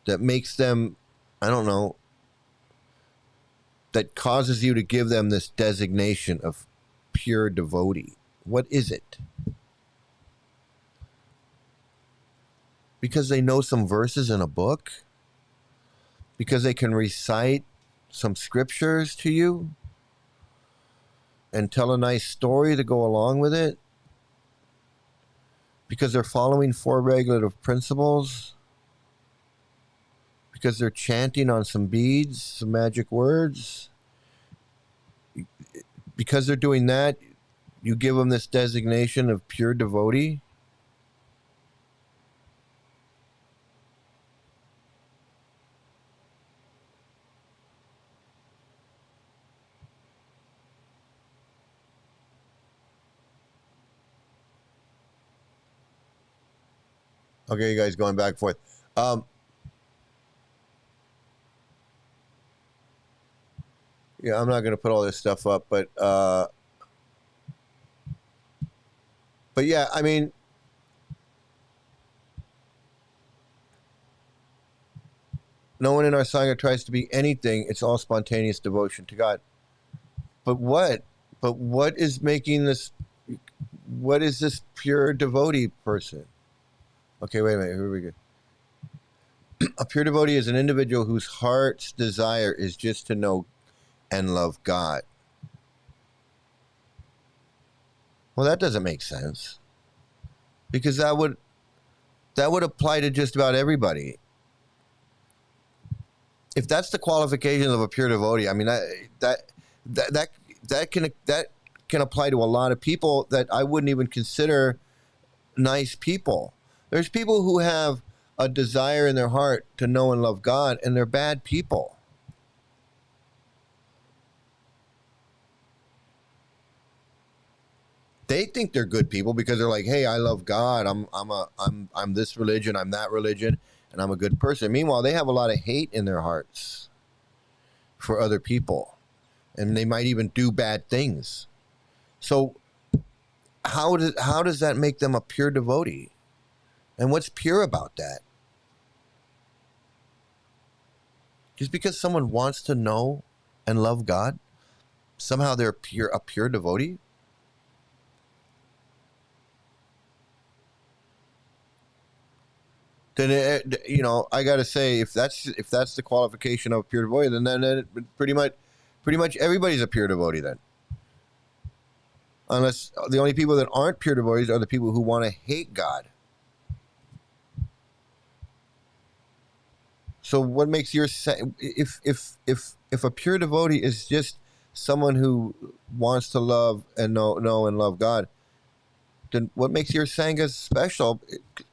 that makes them, I don't know, that causes you to give them this designation of pure devotee? What is it? Because they know some verses in a book? Because they can recite some scriptures to you and tell a nice story to go along with it? Because they're following 4 regulative principles? Because they're chanting on some beads, some magic words? Because they're doing that, you give them this designation of pure devotee? Okay, you guys going back and forth. Yeah, I'm not going to put all this stuff up, but yeah, I mean, no one in our Sangha tries to be anything. It's all spontaneous devotion to God. But what? But what is making this? What is this pure devotee person? Okay, wait a minute. Here we go. A pure devotee is an individual whose heart's desire is just to know and love God. Well, that doesn't make sense, because that would apply to just about everybody. if that's the qualification of a pure devotee, I mean that can apply to a lot of people that I wouldn't even consider nice people. There's people who have a desire in their heart to know and love God, and they're bad people. They think they're good people because they're like, "Hey, I love God. I'm this religion. I'm that religion, and I'm a good person." Meanwhile, they have a lot of hate in their hearts for other people, and they might even do bad things. So, how does that make them a pure devotee? And what's pure about that? Just because someone wants to know and love God, somehow they're a pure devotee? Then I got to say, if that's the qualification of a pure devotee, then pretty much everybody's a pure devotee then. Unless the only people that aren't pure devotees are the people who want to hate God. So what makes your if a pure devotee is just someone who wants to love and know and love God, then what makes your sangha special?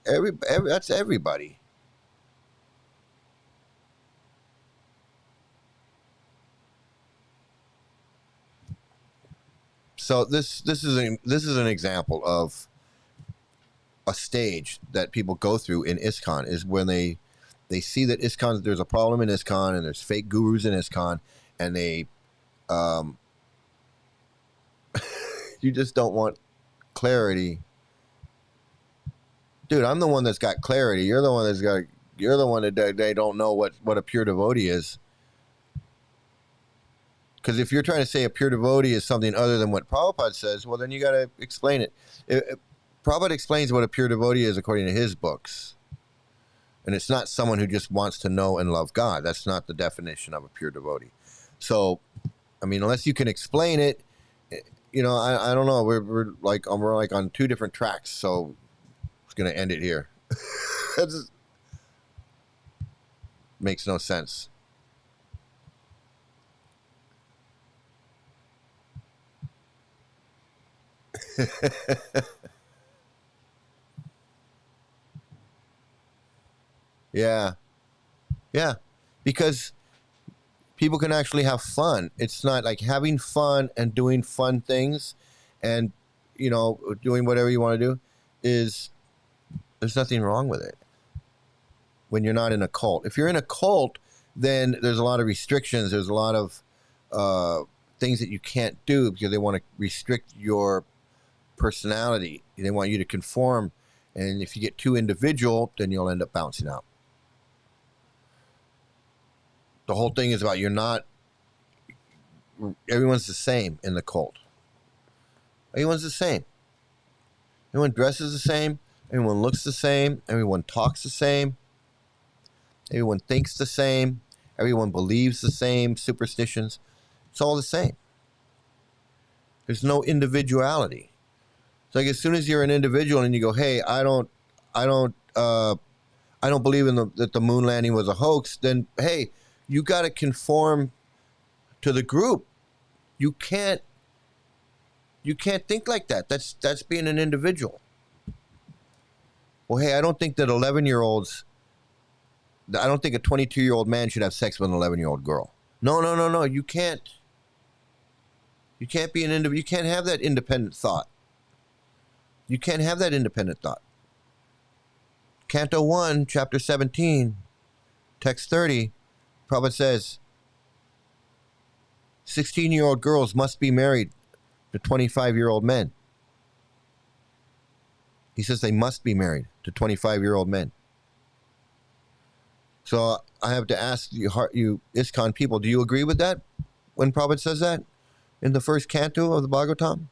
That's everybody. So this is an example of a stage that people go through in ISKCON, is when they see that ISKCON, there's a problem in ISKCON, and there's fake gurus in ISKCON, and they you just don't want clarity. Dude, I'm the one that's got clarity. You're the one that they don't know what a pure devotee is. Because if you're trying to say a pure devotee is something other than what Prabhupada says, well, then you got to explain it. Prabhupada explains what a pure devotee is according to his books. And it's not someone who just wants to know and love God. That's not the definition of a pure devotee. So, I mean, unless you can explain it, I don't know. We're like on two different tracks. So, it's going to end it here. That just makes no sense. Yeah, because people can actually have fun. It's not like having fun and doing fun things and, doing whatever you want to do there's nothing wrong with it when you're not in a cult. If you're in a cult, then there's a lot of restrictions. There's a lot of things that you can't do because they want to restrict your personality. They want you to conform. And if you get too individual, then you'll end up bouncing out. The whole thing is about everyone's the same in the cult. Everyone's the same. Everyone dresses the same. Everyone looks the same. Everyone talks the same. Everyone thinks the same. Everyone believes the same superstitions. It's all the same. There's no individuality. It's like as soon as you're an individual and you go, hey, I don't believe that the moon landing was a hoax, then hey, you got to conform to the group. You can't think like that. That's being an individual. Well, hey, I don't think that I don't think a 22-year-old man should have sex with an 11-year-old girl. No. You can't be an individual. You can't have that independent thought. You can't have that independent thought. Canto 1, Chapter 17, Text 30, Prabhupada says, 16-year-old girls must be married to 25-year-old men. He says they must be married to 25-year-old men. So I have to ask you ISKCON people, do you agree with that when Prabhupada says that in the first canto of the Bhagavatam?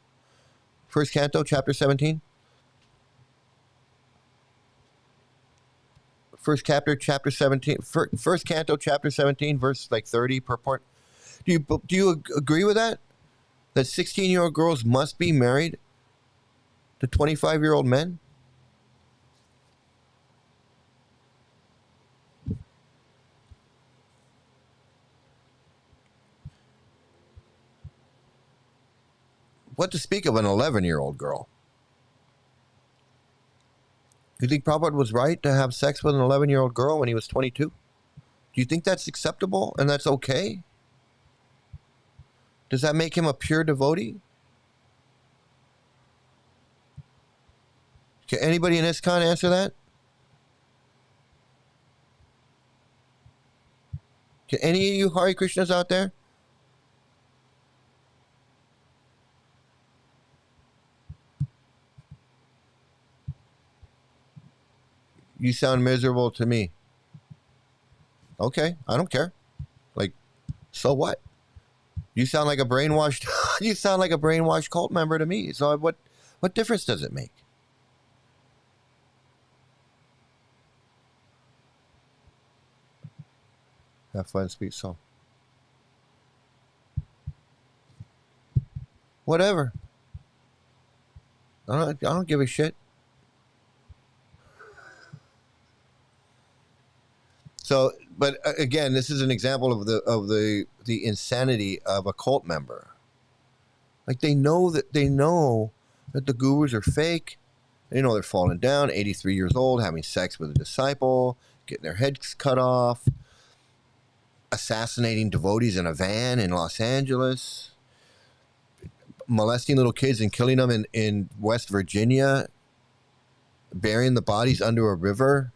First canto, chapter 17? First canto, chapter 17, verse 30 purport. Do you agree with that? That 16-year-old girls must be married to 25-year-old men? what to speak of an 11-year-old girl? You think Prabhupada was right to have sex with an 11-year-old girl when he was 22? Do you think that's acceptable and that's okay? Does that make him a pure devotee? Can anybody in ISKCON answer that? Can any of you Hare Krishnas out there? You sound miserable to me. Okay, I don't care. Like, so what? You sound like a brainwashed you sound like a brainwashed cult member to me. So what difference does it make? Have fun, speak so. Whatever. I don't give a shit. So, but again, this is an example of the insanity of a cult member. Like they know that the gurus are fake. They know they're falling down, 83 years old, having sex with a disciple, getting their heads cut off, assassinating devotees in a van in Los Angeles, molesting little kids and killing them in West Virginia, burying the bodies under a river,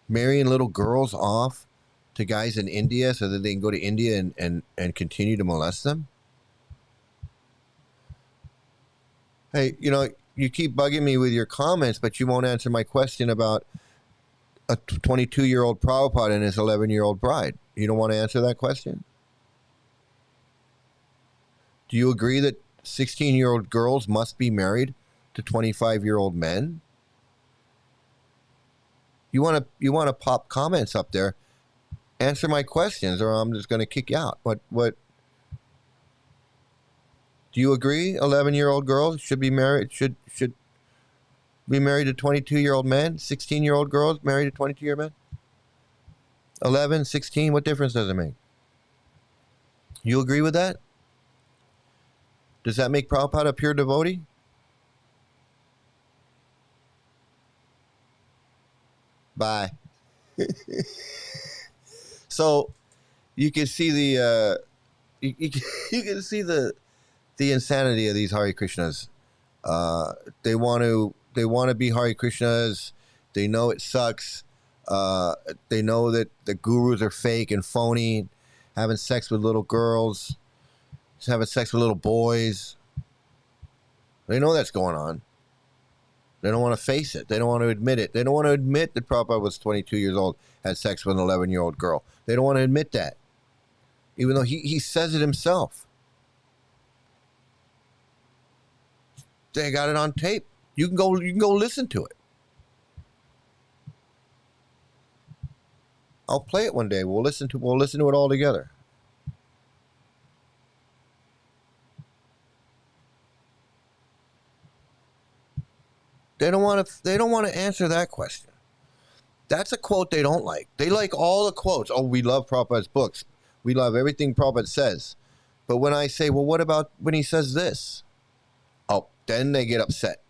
marrying little girls off to guys in India so that they can go to India and continue to molest them. Hey, you keep bugging me with your comments, but you won't answer my question about a 22-year-old Prabhupada and his 11-year-old bride. You don't want to answer that question? Do you agree that 16-year-old girls must be married to 25-year-old men? You want to pop comments up there? Answer my questions, or I'm just going to kick you out. What? Do you agree? 11-year-old girls should be married. Should be married to 22-year-old men. 16-year-old girls married to 22-year-old men. 11, 16. What difference does it make? You agree with that? Does that make Prabhupada a pure devotee? Bye. So you can see you can see the insanity of these Hare Krishnas. They want to be Hare Krishnas. They know it sucks. They know that the gurus are fake and phony, having sex with little girls, having sex with little boys. They know that's going on. They don't want to face it. They don't want to admit it. They don't want to admit that Prabhupada was 22 years old, had sex with an 11-year-old girl. They don't want to admit that, even though he says it himself. They got it on tape. You can go listen to it. I'll play it one day. We'll listen to it all together. They don't want to answer that question. That's a quote they don't like. They like all the quotes. Oh, we love Prabhupada's books. We love everything Prabhupada says. But when I say, well, what about when he says this? Oh, then they get upset.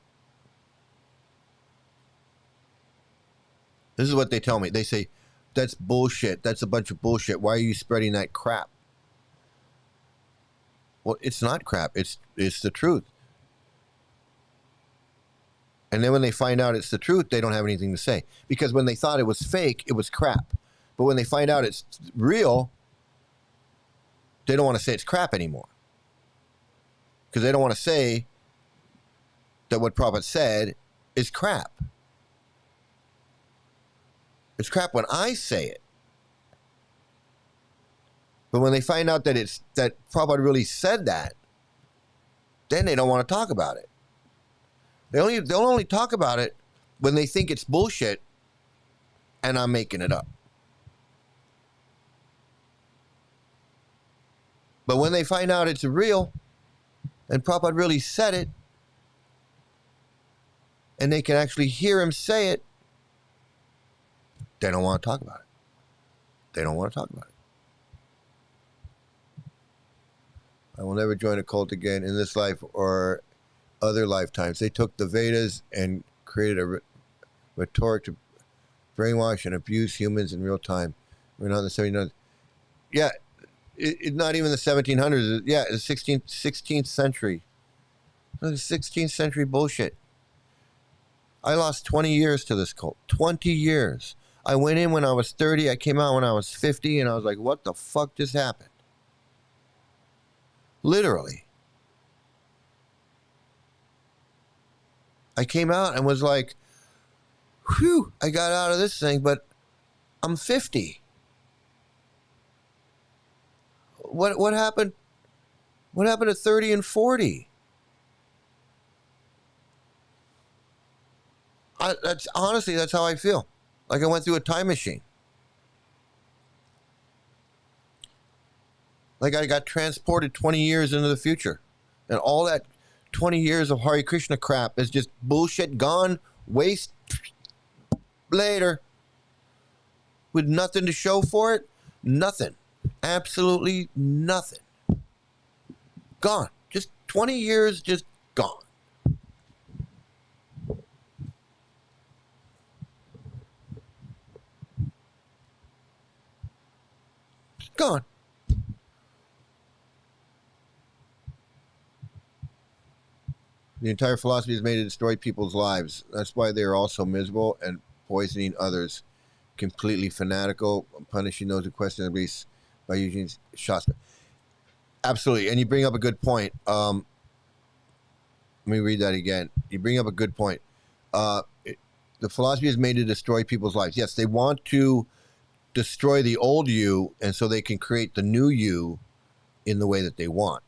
This is what they tell me. They say, that's bullshit. That's a bunch of bullshit. Why are you spreading that crap? Well, it's not crap. It's the truth. And then when they find out it's the truth, they don't have anything to say. Because when they thought it was fake, it was crap. But when they find out it's real, they don't want to say it's crap anymore. Because they don't want to say that what Prabhupada said is crap. It's crap when I say it. But when they find out that that Prabhupada really said that, then they don't want to talk about it. They'll only talk about it when they think it's bullshit and I'm making it up. But when they find out it's real and Prabhupada really said it and they can actually hear him say it, they don't want to talk about it. They don't want to talk about it. I will never join a cult again in this life or other lifetimes. They took the Vedas and created a rhetoric to brainwash and abuse humans in real time. We're not in the 1700s. Yeah, it's not even the 1700s. Yeah, it's 16th century. The 16th century bullshit. I lost 20 years to this cult. 20 years. I went in when I was 30. I came out when I was 50, and I was like, what the fuck just happened? Literally. I came out and was like, whew, I got out of this thing, but I'm 50. What happened? What happened at 30 and 40? That's honestly, that's how I feel. Like I went through a time machine. Like I got transported 20 years into the future. And all that 20 years of Hare Krishna crap is just bullshit, gone, waste, later. With nothing to show for it. Nothing. Absolutely nothing. Gone. Just 20 years, just gone. Gone. The entire philosophy is made to destroy people's lives. That's why they are all so miserable and poisoning others. Completely fanatical, punishing those who question the beliefs by using shots. Absolutely. And you bring up a good point. Let me read that again. You bring up a good point. The philosophy is made to destroy people's lives. Yes, they want to destroy the old you, and so they can create the new you in the way that they want.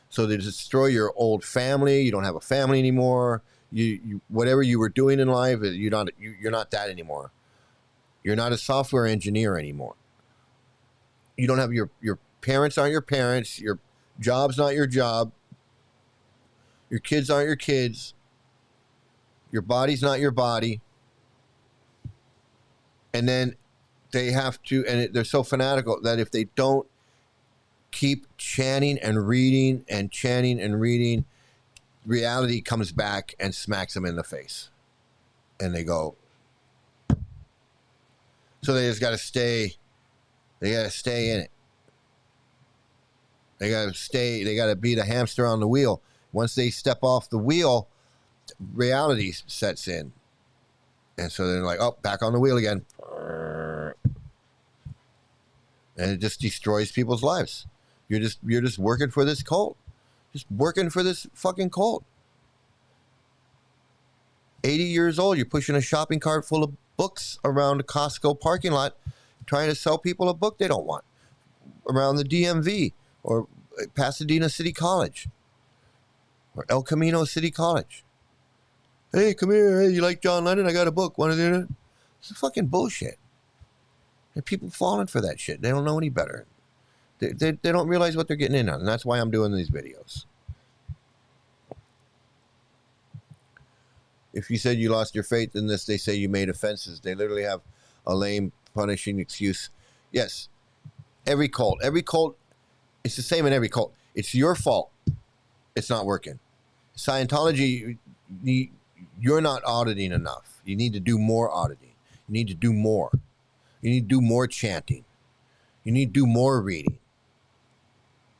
So they destroy your old family. You don't have a family anymore. You whatever you were doing in life, you're not that anymore. You're not a software engineer anymore. You don't have your parents aren't your parents. Your job's not your job. Your kids aren't your kids. Your body's not your body. And then they have to, and they're so fanatical that if they don't keep chanting and reading, reality comes back and smacks them in the face. And they go. So they just got to stay. They got to stay in it. They got to stay. They got to be the hamster on the wheel. Once they step off the wheel, reality sets in. And so they're like, oh, back on the wheel again. And it just destroys people's lives. You're just working for this cult. Just working for this fucking cult. 80 years old, you're pushing a shopping cart full of books around a Costco parking lot, trying to sell people a book they don't want. Around the DMV or Pasadena City College or El Camino City College. Hey, come here. Hey, you like John Lennon? I got a book. Want to do it? It's fucking bullshit. And people falling for that shit. They don't know any better. They don't realize what they're getting in on. And that's why I'm doing these videos. If you said you lost your faith in this, they say you made offenses. They literally have a lame, punishing excuse. Yes. Every cult, it's the same in every cult. It's your fault. It's not working. Scientology, you're not auditing enough. You need to do more auditing. You need to do more. You need to do more chanting. You need to do more reading.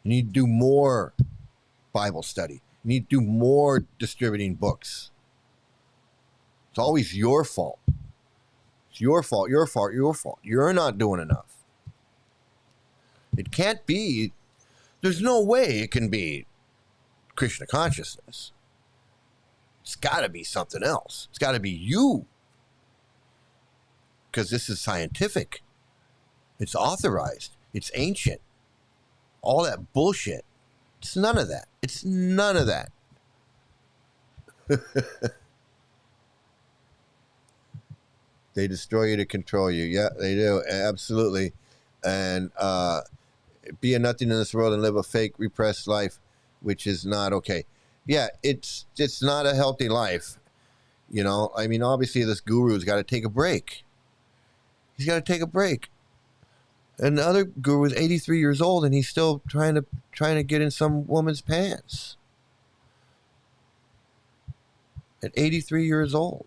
You need to do more Bible study. You need to do more distributing books. It's always your fault. It's your fault, your fault, your fault. You're not doing enough. It can't be. There's no way it can be Krishna consciousness. It's got to be something else. It's got to be you. Because this is scientific. It's authorized. It's ancient. All that bullshit. It's none of that. It's none of that. They destroy you to control you. Yeah, they do. Absolutely. And be a nothing in this world and live a fake, repressed life, which is not okay. Yeah, it's not a healthy life. You know, I mean, obviously this guru's got to take a break. He's got to take a break. And the other guru is 83 years old, and he's still trying to get in some woman's pants at 83 years old.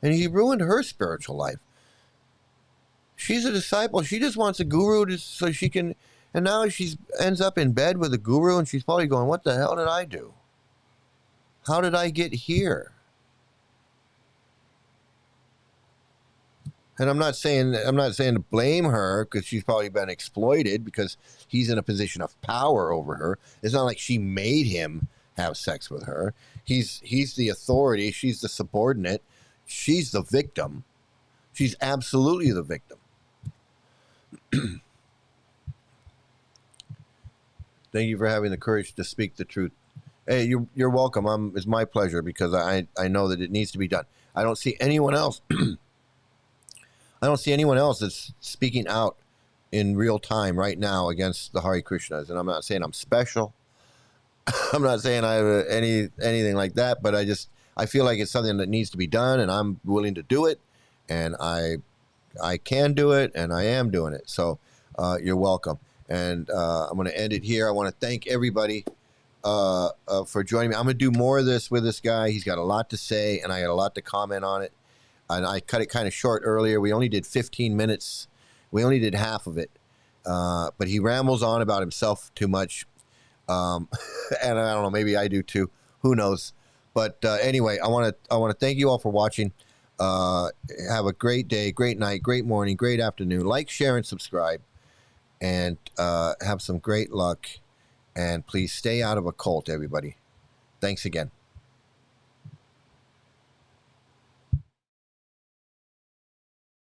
And he ruined her spiritual life. She's a disciple. She just wants a guru so she can, and now she ends up in bed with a guru, and she's probably going, what the hell did I do? How did I get here? And I'm not saying to blame her, because she's probably been exploited because he's in a position of power over her. It's not like she made him have sex with her. He's the authority. She's the subordinate. She's the victim. She's absolutely the victim. Thank you for having the courage to speak the truth. Hey, you're welcome. It's my pleasure, because I know that it needs to be done. I don't see anyone else. I don't see anyone else that's speaking out in real time right now against the Hare Krishnas. And I'm not saying I'm special. I'm not saying I have anything like that, but I feel like it's something that needs to be done, and I'm willing to do it, and I can do it, and I am doing it. So you're welcome. And I'm going to end it here. I want to thank everybody for joining me. I'm going to do more of this with this guy. He's got a lot to say, and I got a lot to comment on it. And I cut it kind of short earlier. We only did 15 minutes. We only did half of it. But he rambles on about himself too much. And I don't know, maybe I do too. Who knows? But anyway, I want to thank you all for watching. Have a great day, great night, great morning, great afternoon. Like, share, and subscribe. And have some great luck. And please stay out of a cult, everybody. Thanks again.